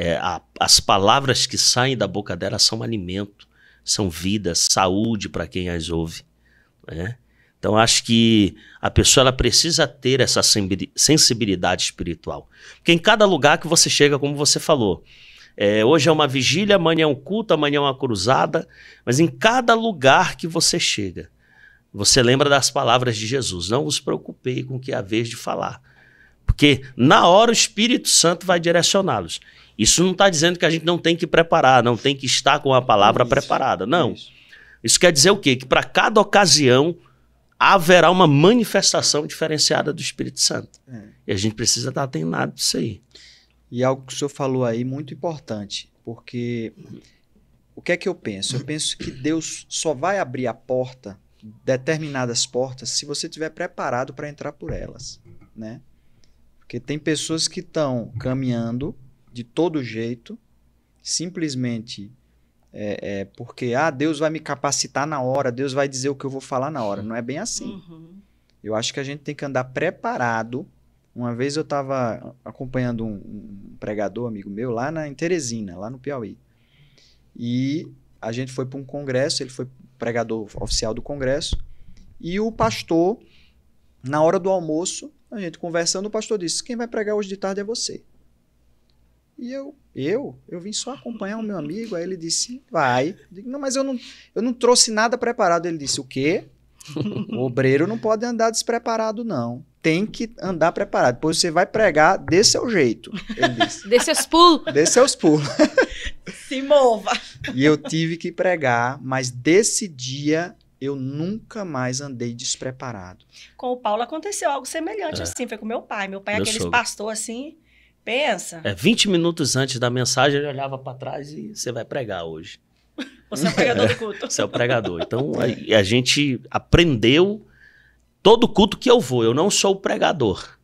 As palavras que saem da boca dela são alimento, são vida, saúde para quem as ouve. Né? Então, acho que a pessoa ela precisa ter essa sensibilidade espiritual. Porque em cada lugar que você chega, como você falou, hoje é uma vigília, amanhã é um culto, amanhã é uma cruzada, mas em cada lugar que você chega, você lembra das palavras de Jesus. Não vos preocupei com o que é a vez de falar. Porque na hora o Espírito Santo vai direcioná-los. Isso não está dizendo que a gente não tem que preparar, não tem que estar com a palavra preparada. Não. Isso quer dizer o quê? Que para cada ocasião haverá uma manifestação diferenciada do Espírito Santo. E a gente precisa estar atento disso aí. E algo que o senhor falou aí, muito importante, porque o que é que eu penso? Eu penso que Deus só vai abrir a porta, determinadas portas, se você estiver preparado para entrar por elas, né? Porque tem pessoas que estão caminhando de todo jeito, simplesmente porque Deus vai me capacitar na hora, Deus vai dizer o que eu vou falar na hora. Não é bem assim. Eu acho que a gente tem que andar preparado. Uma vez eu estava acompanhando um pregador, amigo meu, em Teresina, lá no Piauí. E a gente foi para um congresso, ele foi pregador oficial do congresso, e o pastor, na hora do almoço, a gente conversando, o pastor disse, quem vai pregar hoje de tarde é você. E eu vim só acompanhar o meu amigo, aí ele disse, vai. Eu digo, não, mas eu não trouxe nada preparado. Ele disse, o quê? O obreiro não pode andar despreparado, não. Tem que andar preparado. Depois você vai pregar dê seu jeito, ele disse. Dê seus pulos. Dê seus pulos. Se mova. E eu tive que pregar, mas desse dia eu nunca mais andei despreparado. Com o Paulo aconteceu algo semelhante assim, foi com meu pai. Meu pai é aqueles pastor assim, pensa. 20 minutos antes da mensagem, ele olhava para trás e você vai pregar hoje. Você é o pregador do culto. Você é o pregador. Então, a gente aprendeu todo culto que eu vou. Eu não sou o pregador.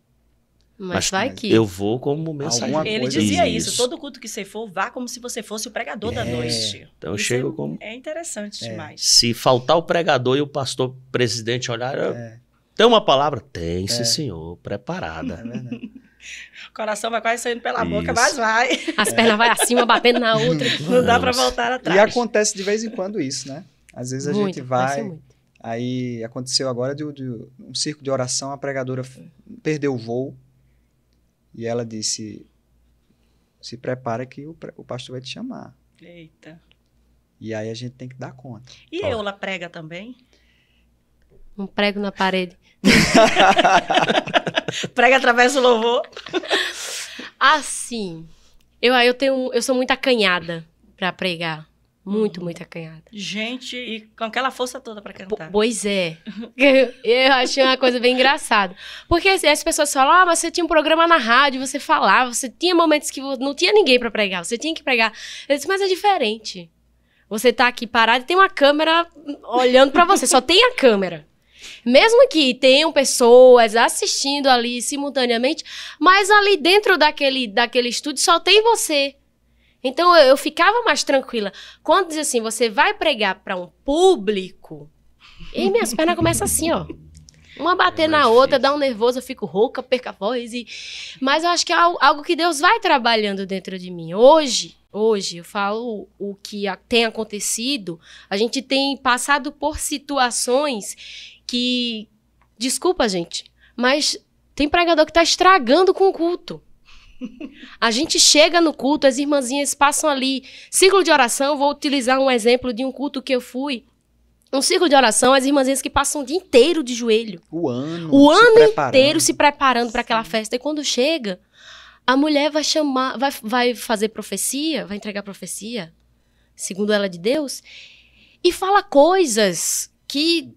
Mas vai que... eu vou como mensageiro. Ele dizia isso. Todo culto que você for, vá como se você fosse o pregador da noite. Então eu chego como... É interessante demais. Se faltar o pregador e o pastor presidente olhar... Tem uma palavra? Tem, sim, senhor. Preparada. É verdade. O coração vai quase saindo pela boca, mas vai. As pernas vai acima, batendo na outra. Não dá pra voltar atrás. E acontece de vez em quando isso, né? Às vezes a gente vai... Muito. Aí aconteceu agora de um circo de oração, a pregadora perdeu o voo. E ela disse, se prepara que o pastor vai te chamar. Eita. E aí a gente tem que dar conta. E Eula prega também? Um prego na parede. Prega através do louvor? Assim, eu sou muito acanhada pra pregar. Muito acanhada. Gente, e com aquela força toda pra cantar. Pois é. Eu achei uma coisa bem engraçada. Porque assim, as pessoas falam, mas você tinha um programa na rádio, você falava, você tinha momentos que não tinha ninguém pra pregar, você tinha que pregar. Eu disse, mas é diferente. Você tá aqui parado e tem uma câmera olhando pra você, só tem a câmera. Mesmo que tenham pessoas assistindo ali simultaneamente, mas ali dentro daquele estúdio só tem você. Então, eu ficava mais tranquila. Quando diz assim, você vai pregar para um público, e minhas pernas começam assim, ó. Uma bater na outra, dá um nervoso, eu fico rouca, perco a voz. Mas eu acho que é algo que Deus vai trabalhando dentro de mim. Hoje, eu falo o que tem acontecido, a gente tem passado por situações que, desculpa, gente, mas tem pregador que está estragando com o culto. A gente chega no culto, as irmãzinhas passam ali, círculo de oração, vou utilizar um exemplo de um culto que eu fui. Um círculo de oração, as irmãzinhas que passam o dia inteiro de joelho. O ano inteiro se preparando para aquela festa. E quando chega, a mulher vai chamar, vai fazer profecia, vai entregar profecia, segundo ela de Deus, e fala coisas que...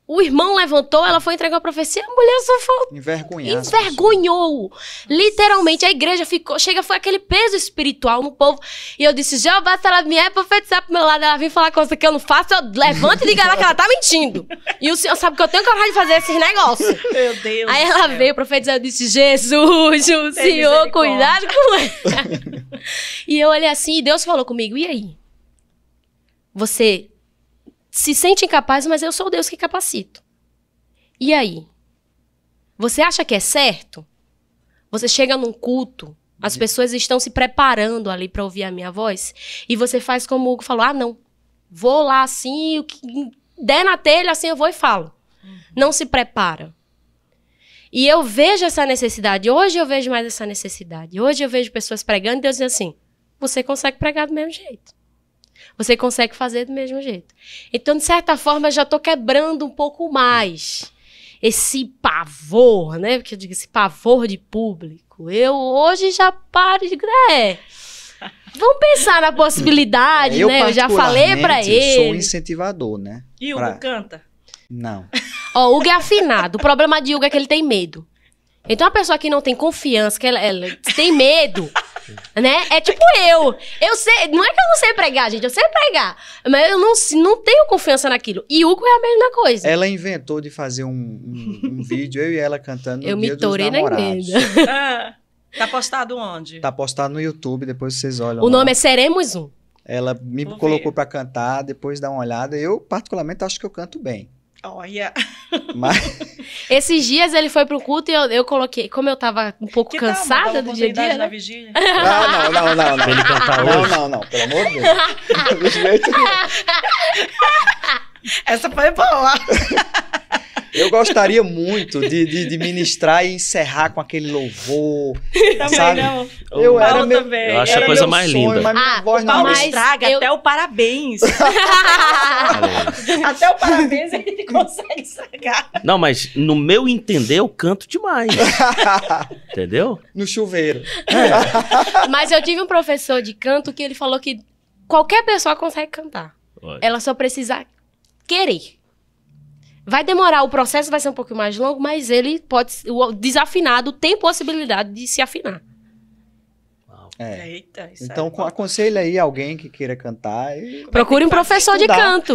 O irmão levantou, ela foi entregar a profecia, a mulher só foi... Envergonhou. Literalmente, a igreja foi aquele peso espiritual no povo. E eu disse, Jeová, se ela vier profetizar pro meu lado, ela vir falar coisa que eu não faço, eu levanto e digo a ela que ela tá mentindo. E o senhor sabe que eu tenho coragem de fazer esses negócios. Meu Deus. Aí ela veio profetizar, eu disse, Jesus, o senhor, cuidado com ela. E eu olhei assim, e Deus falou comigo, e aí? Você... se sente incapaz, mas eu sou o Deus que capacito. E aí? Você acha que é certo? Você chega num culto, as pessoas estão se preparando ali para ouvir a minha voz, e você faz como o Hugo falou, não, vou lá assim, o que der na telha, assim eu vou e falo. Não se prepara. E eu vejo essa necessidade, hoje eu vejo mais essa necessidade. Hoje eu vejo pessoas pregando e Deus diz assim, você consegue pregar do mesmo jeito. Você consegue fazer do mesmo jeito. Então, de certa forma, eu já estou quebrando um pouco mais esse pavor, né? Porque eu digo, esse pavor de público. Eu hoje já paro de... vamos pensar na possibilidade, né? Eu já falei para ele. Eu sou incentivador, né? E o Hugo canta? Não. Ó, o Hugo é afinado. O problema de Hugo é que ele tem medo. Então, a pessoa que não tem confiança, que ela tem medo... né? É tipo eu sei, não é que eu não sei pregar, gente, eu sei pregar, mas eu não tenho confiança naquilo. E Hugo é a mesma coisa. Ela inventou de fazer um vídeo, eu e ela cantando no eu Dia me torei dos Namorados. Na Tá postado onde? Tá postado no YouTube, depois vocês olham O lá. nome é Seremos Um. Ela me Vou colocou ver. pra cantar, depois dá uma olhada. Eu, particularmente, acho que eu canto bem. Olha. Mas Esses dias ele foi pro culto e eu coloquei, como eu tava um pouco Que tal, cansada dar uma do dia a oportunidade dia, na né? vigília? não. Pra ele cantar Não, hoje. não, pelo amor de Deus. Do jeito Essa foi boa. Eu gostaria muito de ministrar e encerrar com aquele louvor, Também sabe? não. Eu Paulo era meu, também. Eu acho a era coisa meu mais sonho, linda. Mas minha voz o não Paulo Mas deixa. estraga eu- até o parabéns. Olha aí. Até o parabéns ele consegue estragar. Não, mas no meu entender, eu canto demais. Entendeu? No chuveiro. Mas eu tive um professor de canto que ele falou que qualquer pessoa consegue cantar. Olha. Ela só precisa querer. Vai demorar, o processo vai ser um pouquinho mais longo, mas ele pode, o desafinado tem possibilidade de se afinar. É. Eita, isso Então, é aconselho aí alguém que queira cantar. E... Procure um professor de Estudar. canto,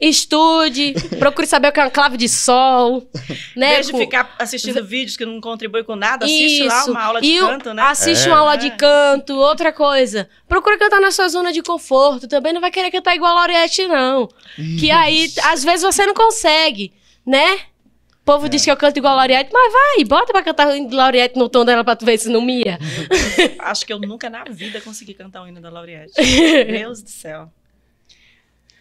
estude, procure saber o que é uma clave de sol, né? Em vez de ficar assistindo vídeos que não contribuem com nada, assiste lá Isso. uma aula de E canto, né? Assiste É. uma aula de canto, outra coisa. Procura cantar na sua zona de conforto. Também não vai querer cantar igual a Lauriette, não. Que aí, às vezes, você não consegue, né? O povo diz que eu canto igual a Lauriette, mas vai, bota pra cantar Lauriette no tom dela pra tu ver se não mia. Acho que eu nunca na vida consegui cantar o hino da Lauriette. Deus do céu.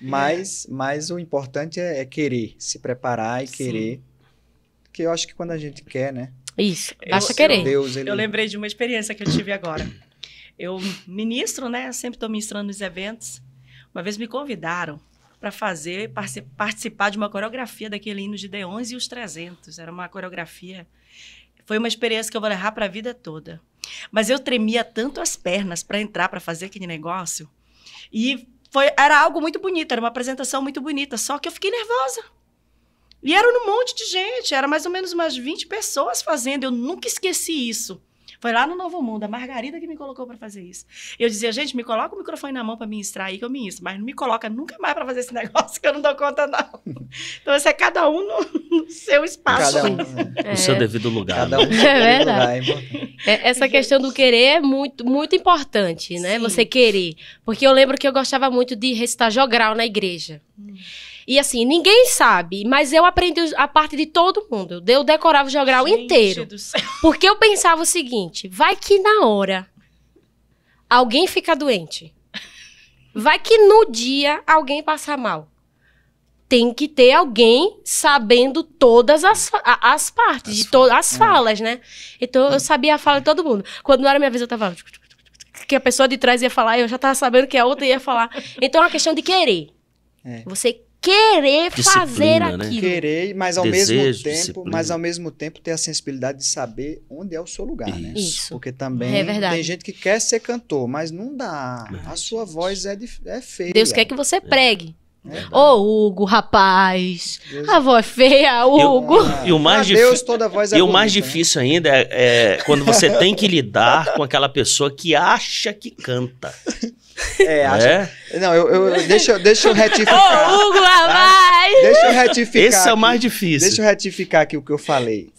Mas o importante é querer, se preparar e Sim. querer. Porque eu acho que quando a gente quer, né? Isso, Eu- basta eu- querer. Deus, ele... Eu lembrei de uma experiência que eu tive agora. Eu ministro, né? Sempre estou ministrando nos eventos. Uma vez me convidaram para participar de uma coreografia daquele hino de Deons e os 300. Era uma coreografia. Foi uma experiência que eu vou levar para a vida toda. Mas eu tremia tanto as pernas para entrar, para fazer aquele negócio. E era algo muito bonito, era uma apresentação muito bonita. Só que eu fiquei nervosa. E era um monte de gente, era mais ou menos umas 20 pessoas fazendo. Eu nunca esqueci isso. Foi lá no Novo Mundo, a Margarida que me colocou para fazer isso. Eu dizia, gente, me coloca o microfone na mão para ministrar aí que eu ministro, mas não me coloca nunca mais para fazer esse negócio que eu não dou conta, não. Então, isso é cada um no seu espaço. Cada um, No seu devido lugar. cada né? um. É verdade. Lugar, é importante. Essa questão do querer é muito, muito importante, né? Sim. Você querer. Porque eu lembro que eu gostava muito de recitar jogral na igreja. E assim, ninguém sabe, mas eu aprendi a parte de todo mundo. Eu decorava o jogral Gente inteiro. do céu. Porque eu pensava o seguinte, vai que na hora alguém fica doente. Vai que no dia alguém passa mal. Tem que ter alguém sabendo todas as partes, de todas as falas, né? Então eu sabia a fala de todo mundo. Quando não era minha vez, eu tava... Que a pessoa de trás ia falar, eu já tava sabendo que a outra ia falar. Então é uma questão de querer. É. Você querer fazer Disciplina, né? aquilo. Querer, mas ao Desejo, mesmo tempo, disciplina. ter a sensibilidade de saber onde é o seu lugar, né? Isso. Porque também É verdade. tem gente que quer ser cantor, mas não dá. A sua voz é feia. Deus quer que você pregue. É. Ô, Hugo, rapaz. Deus- A voz feia, Hugo. Ah, E o mais pra Deus difí- toda voz é E o mais bonita, né? difícil ainda é quando você tem que lidar com aquela pessoa que acha que canta. É, acho... É? Não, deixa eu retificar. Ô, Hugo, rapaz. Deixa eu retificar. Esse é o mais aqui. difícil. Deixa eu retificar aqui o que eu falei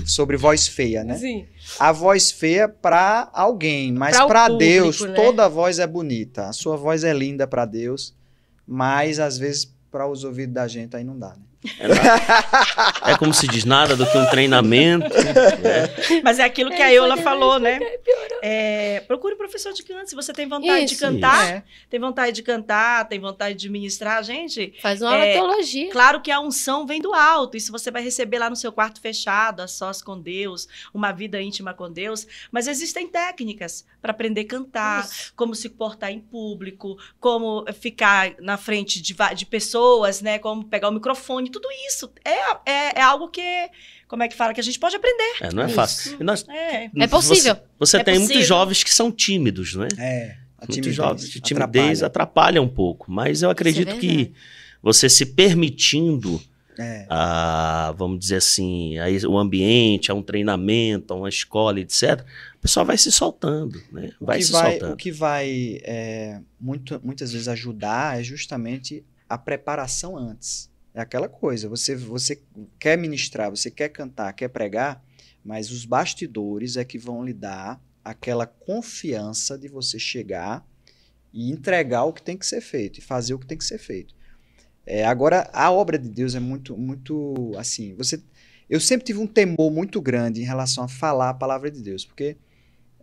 sobre voz feia, né? Sim. A voz feia pra alguém, mas Pra o pra público, Deus, né? toda voz é bonita. A sua voz é linda pra Deus, mas às vezes para os ouvidos da gente aí não dá, né? É como se diz nada do que um treinamento. Né? Mas é aquilo que a Eula falou, né? Procure um professor de canto. Se você tem vontade de Isso. cantar, É. tem vontade de cantar, tem vontade de ministrar, gente. Faz uma aula de teologia. Claro que a unção vem do alto. Isso você vai receber lá no seu quarto fechado, a sós com Deus, uma vida íntima com Deus. Mas existem técnicas para aprender a cantar, como se portar em público, como ficar na frente de pessoas, né? Como pegar o microfone. Tudo isso é algo que, como é que fala, que a gente pode aprender. Não é Isso. fácil. E nós- É possível. Você É tem possível. muitos jovens que são tímidos, não é? A Muitos timidez, jovens de timidez atrapalha. atrapalha um pouco. Mas eu acredito Isso é que verdade. você se permitindo, É. vamos dizer assim, o ambiente, a um treinamento, a uma escola, etc., o pessoal vai se soltando, né? Vai se O soltando. que vai muitas vezes ajudar é justamente a preparação antes. É aquela coisa, você quer ministrar, você quer cantar, quer pregar, Mas os bastidores é que vão lhe dar aquela confiança de você chegar e entregar o que tem que ser feito, e fazer o que tem que ser feito. Agora, a obra de Deus é muito, muito assim, eu sempre tive um temor muito grande em relação a falar a palavra de Deus, porque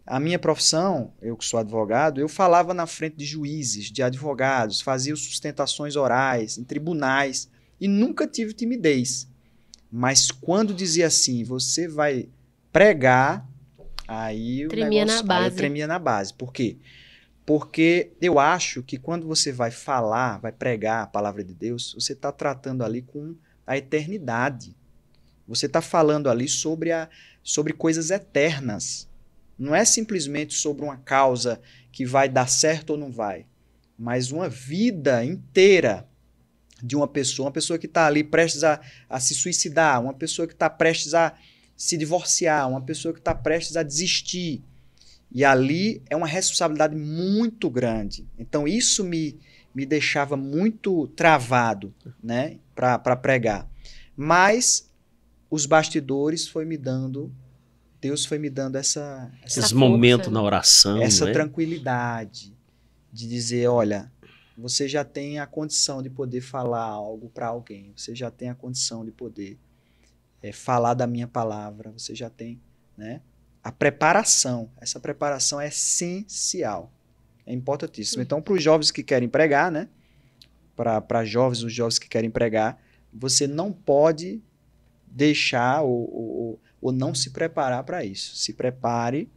a minha profissão, eu que sou advogado, eu falava na frente de juízes, de advogados, fazia sustentações orais em tribunais e nunca tive timidez. Mas quando dizia assim, você vai pregar, aí tremia na base. Aí eu tremia na base. Por quê? Porque eu acho que quando você vai falar, vai pregar a palavra de Deus, você está tratando ali com a eternidade. Você está falando ali sobre coisas eternas. Não é simplesmente sobre uma causa que vai dar certo ou não vai, mas uma vida inteira de uma pessoa que está ali prestes a se suicidar, uma pessoa que está prestes a se divorciar, uma pessoa que está prestes a desistir. E ali é uma responsabilidade muito grande. Então isso me deixava muito travado, né, para pregar. Mas os bastidores Deus foi me dando esses momentos na oração, essa né? tranquilidade de dizer, olha, você já tem a condição de poder falar algo para alguém, você já tem a condição de poder falar da minha palavra, você já tem, né? A preparação, essa preparação é essencial, é importantíssima. Então, para os jovens que querem pregar, né? Para os jovens que querem pregar, você não pode deixar ou não se preparar para isso. Se prepare,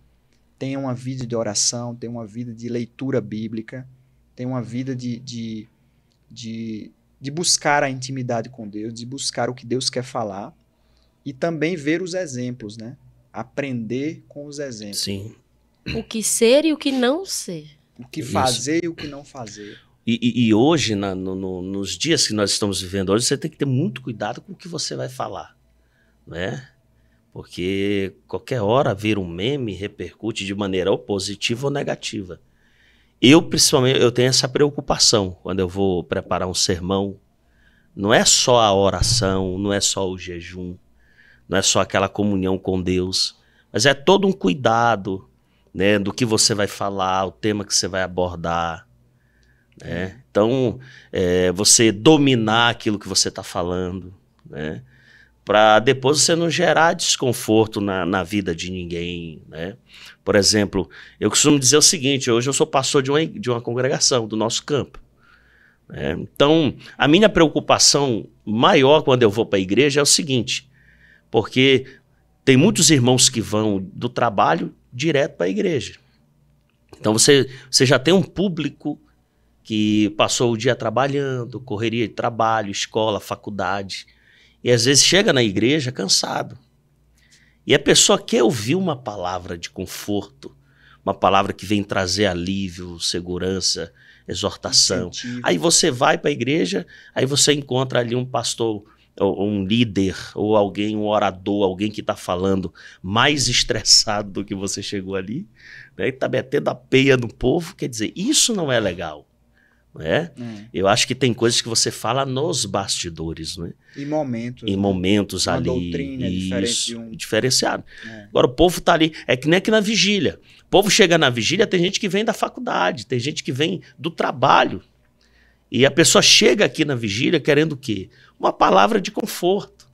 tenha uma vida de oração, tenha uma vida de leitura bíblica, tenha uma vida de buscar a intimidade com Deus, de buscar o que Deus quer falar e também ver os exemplos, né? Aprender com os exemplos. Sim. O que ser e o que não ser. O que fazer e o que não fazer. E hoje, nos dias que nós estamos vivendo hoje, você tem que ter muito cuidado com o que você vai falar, né? Porque qualquer hora vir um meme repercute de maneira ou positiva ou negativa. Principalmente, eu tenho essa preocupação quando eu vou preparar um sermão. Não é só a oração, não é só o jejum, não é só aquela comunhão com Deus, mas é todo um cuidado, né, do que você vai falar, o tema que você vai abordar, né? Então, você dominar aquilo que você está falando, né? Para depois você não gerar desconforto na vida de ninguém, né? Por exemplo, eu costumo dizer o seguinte, hoje eu sou pastor de uma congregação do nosso campo. Então, a minha preocupação maior quando eu vou para a igreja é o seguinte, porque tem muitos irmãos que vão do trabalho direto para a igreja. Então, você já tem um público que passou o dia trabalhando, correria de trabalho, escola, faculdade, e às vezes chega na igreja cansado. E a pessoa quer ouvir uma palavra de conforto, uma palavra que vem trazer alívio, segurança, exortação. Incentivo. Aí você vai para a igreja, aí você encontra ali um pastor, ou um líder, ou alguém, um orador, alguém que está falando mais estressado do que você chegou ali, né? Está metendo a peia no povo. Quer dizer, isso não é legal. Né? Eu acho que tem coisas que você fala nos bastidores, né? Em momentos ali. Uma doutrina diferente diferenciado. Agora o povo tá ali, é que nem aqui na vigília. O povo chega na vigília, tem gente que vem da faculdade, tem gente que vem do trabalho. E a pessoa chega aqui na vigília querendo o quê? Uma palavra de conforto.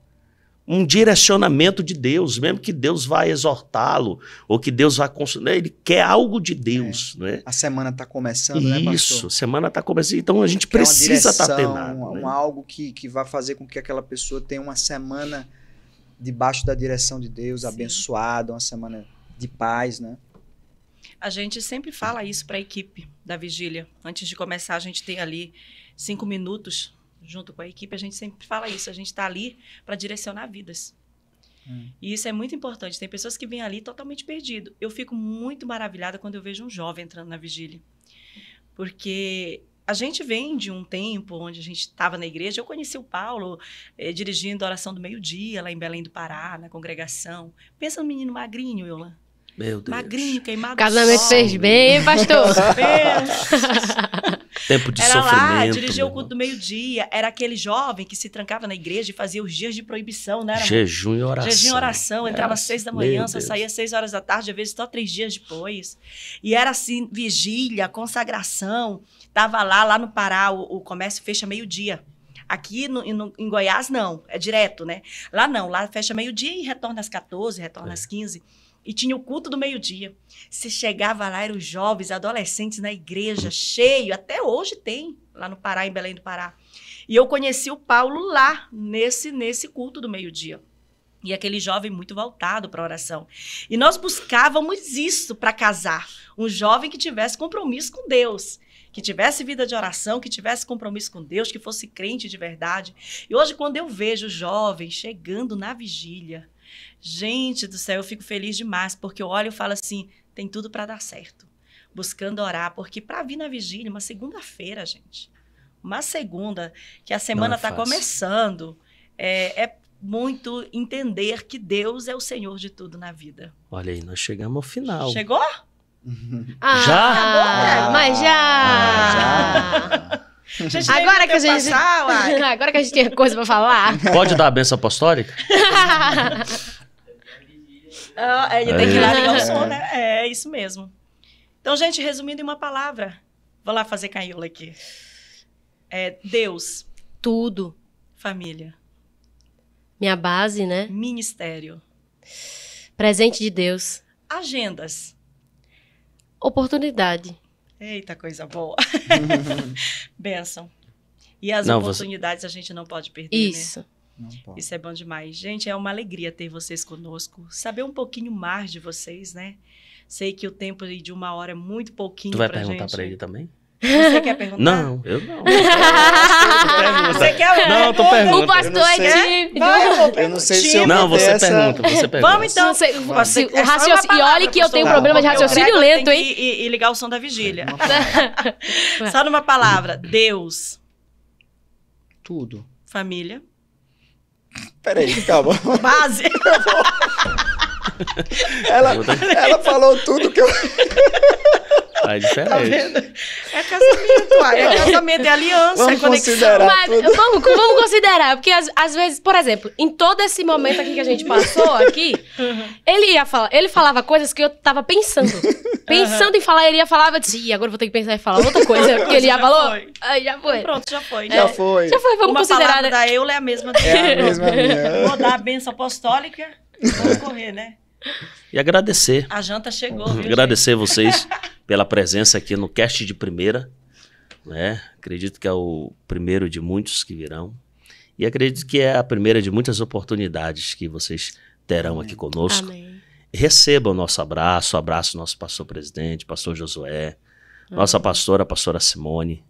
Um direcionamento de Deus, mesmo que Deus vai exortá-lo, ou que Deus vai consolar, ele quer algo de Deus. Né? A semana está começando, né, pastor? Isso, a semana está começando, então a gente precisa estar atento. Algo que vai fazer com que aquela pessoa tenha uma semana debaixo da direção de Deus, abençoada, uma semana de paz, né? A gente sempre fala isso para a equipe da vigília. Antes de começar, a gente tem ali 5 minutos junto com a equipe, a gente sempre fala isso, a gente está ali para direcionar vidas. E isso é muito importante. Tem pessoas que vêm ali totalmente perdido. Eu fico muito maravilhada quando eu vejo um jovem entrando na vigília. Porque a gente vem de um tempo onde a gente estava na igreja. Eu conheci o Paulo dirigindo a oração do meio-dia, lá em Belém do Pará, na congregação. Pensa no menino magrinho, Eulan. Meu Deus. Magrinho, queimado. Casamento fez bem, hein, pastor? Tempo de Era sofrimento. lá, dirigia o meu culto do irmão. meio-dia. Era aquele jovem que se trancava na igreja e fazia os dias de proibição, né? Jejum e oração. Jejum e oração. Entrava às 6 da manhã, Meu só Deus. saía às 6 horas da tarde, às vezes só 3 dias depois. E era assim, vigília, consagração. Tava lá no Pará, o comércio fecha meio-dia. Aqui em Goiás, não. É direto, né? Lá não. Lá fecha meio-dia e retorna às 14, retorna às 15. E tinha o culto do meio-dia. Você chegava lá, eram os jovens, adolescentes na igreja, cheio. Até hoje tem, lá no Pará, em Belém do Pará. E eu conheci o Paulo lá, nesse culto do meio-dia. E aquele jovem muito voltado para a oração. E nós buscávamos isso para casar. Um jovem que tivesse compromisso com Deus, que tivesse vida de oração, que tivesse compromisso com Deus, que fosse crente de verdade. E hoje, quando eu vejo jovens chegando na vigília, gente do céu, eu fico feliz demais, porque eu olho e falo assim, tem tudo para dar certo. Buscando orar, porque para vir na vigília, uma segunda-feira, gente, uma segunda, que a semana está começando, é muito entender que Deus é o Senhor de tudo na vida. Olha aí, nós chegamos ao final. Chegou? Já? Mas já! Gente, Agora que a gente... passar, uai. Agora que a gente tem coisa pra falar. Pode dar a benção apostólica? Ele tem que ir lá ligar o som, né? É isso mesmo. Então, gente, resumindo em uma palavra, vou lá fazer canhola aqui. Deus, Tudo. família, Minha base, né? ministério, Presente de Deus. agendas. Oportunidade. Eita, coisa boa. Bênção. E as Não, oportunidades a gente não pode perder, Isso. né? Não pode. Isso é bom demais. Gente, é uma alegria ter vocês conosco. Saber um pouquinho mais de vocês, né? Sei que o tempo de 1 hora é muito pouquinho Tu vai pra perguntar gente. pra ele também? Você quer perguntar? Não, eu não. Você quer? Não, eu tô perguntando. O pastor é tímido. Eu não sei se eu Não, vou ter você essa... pergunta, você pergunta. Vamos então. Não sei, Você- o é só raciocínio- uma palavra, e olha que eu tenho pastor. problema de Porque o raciocínio Gregor lento, tem hein? que ir ligar o som da vigília. Uma palavra. Só numa palavra. Deus, Tudo. família, Peraí, calma. base. Ela falou tudo que eu... Tá diferente. Tá vendo? É casamento, uai. É casamento, é aliança, é Vamos conexão. considerar. Mas tudo. vamos considerar, porque às vezes, por exemplo, em todo esse momento aqui que a gente passou aqui, ele falava coisas que eu tava pensando. Pensando em falar, ele ia falar, eu disse, "Ih, agora eu vou ter que pensar em falar outra coisa, porque ele já falou. foi. Aí já foi. Pronto, já foi. Já foi. Já foi, vamos Uma considerar. palavra da Eula é a mesma dele. É a mesma minha. Vou dar a benção apostólica e vamos correr, né? E agradecer. A janta chegou, viu, Agradecer vocês pela presença aqui no Cast de Primeira. Né? Acredito que é o primeiro de muitos que virão. E acredito que é a primeira de muitas oportunidades que vocês terão aqui conosco. Amém. Recebam o nosso abraço do nosso pastor presidente, pastor Josué, nossa pastora, a pastora Simone.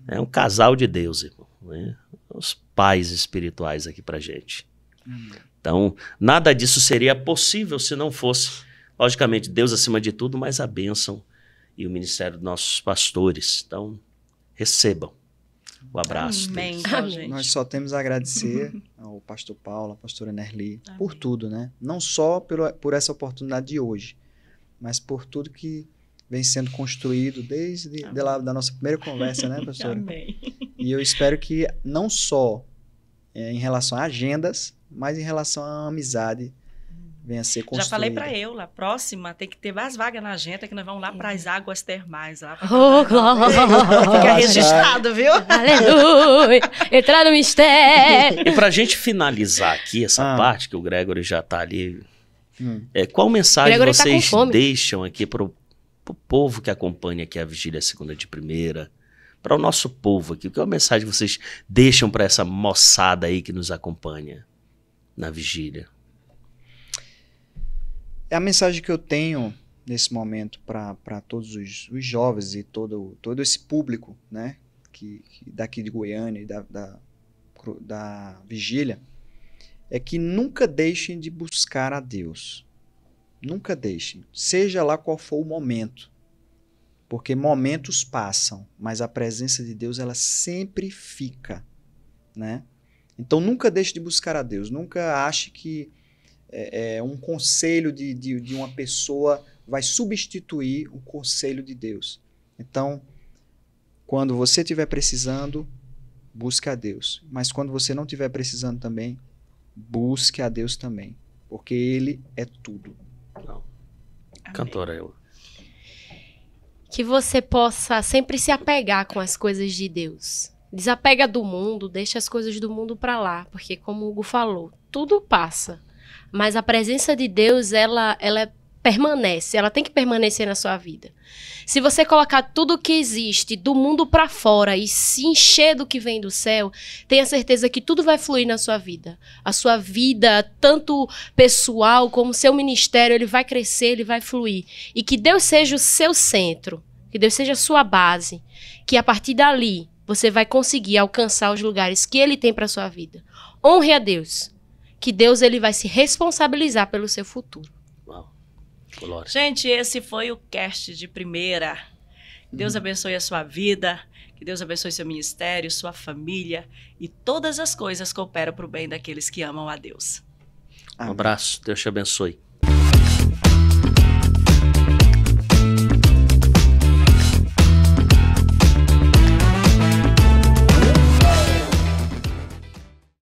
É um casal de Deus, irmão. Né? Os pais espirituais aqui pra gente. Então, nada disso seria possível se não fosse, logicamente, Deus acima de tudo, mas a bênção e o ministério dos nossos pastores. Então, recebam o abraço Amém, deles. então, Amém. gente. Nós só temos a agradecer ao pastor Paulo, à pastora Nerli, por tudo, né? Não só por essa oportunidade de hoje, mas por tudo que vem sendo construído desde de lá, da nossa primeira conversa, né, pastora? Amém. E eu espero que não só em relação a agendas, mas em relação à amizade venha a ser construída. Já falei pra Eula, próxima tem que ter mais vaga na agenda, que nós vamos lá para as águas termais. Lá pra Oh, glória. Fica registrado, viu? Aleluia. Entrar no mistério. E pra gente finalizar aqui essa Ah. parte, que o Gregory já tá ali, Hum. qual mensagem Gregory tá com vocês fome. deixam aqui pro povo que acompanha aqui a Vigília Segunda de Primeira, para o nosso povo aqui? Qual mensagem vocês deixam para essa moçada aí que nos acompanha na vigília? É a mensagem que eu tenho nesse momento para todos os jovens e todo esse público, né, que daqui de Goiânia e da vigília, é que nunca deixem de buscar a Deus. Nunca deixem, seja lá qual for o momento. Porque momentos passam, mas a presença de Deus ela sempre fica, né? Então nunca deixe de buscar a Deus, nunca ache que um conselho de uma pessoa vai substituir o conselho de Deus. Então, quando você estiver precisando, busque a Deus. Mas quando você não estiver precisando também, busque a Deus também. Porque Ele é tudo. Não. Cantora, eu. Que você possa sempre se apegar com as coisas de Deus. Desapega do mundo, deixa as coisas do mundo para lá. Porque como o Hugo falou, tudo passa. Mas a presença de Deus, ela permanece. Ela tem que permanecer na sua vida. Se você colocar tudo que existe do mundo para fora e se encher do que vem do céu, tenha certeza que tudo vai fluir na sua vida. A sua vida, tanto pessoal como seu ministério, ele vai crescer, ele vai fluir. E que Deus seja o seu centro, que Deus seja a sua base, que a partir dali você vai conseguir alcançar os lugares que Ele tem para sua vida. Honre a Deus, que Deus ele vai se responsabilizar pelo seu futuro. Uau. Glória. Gente, esse foi o cast de primeira. Que Deus abençoe a sua vida, que Deus abençoe seu ministério, sua família e todas as coisas cooperam para o bem daqueles que amam a Deus. Um abraço, Deus te abençoe.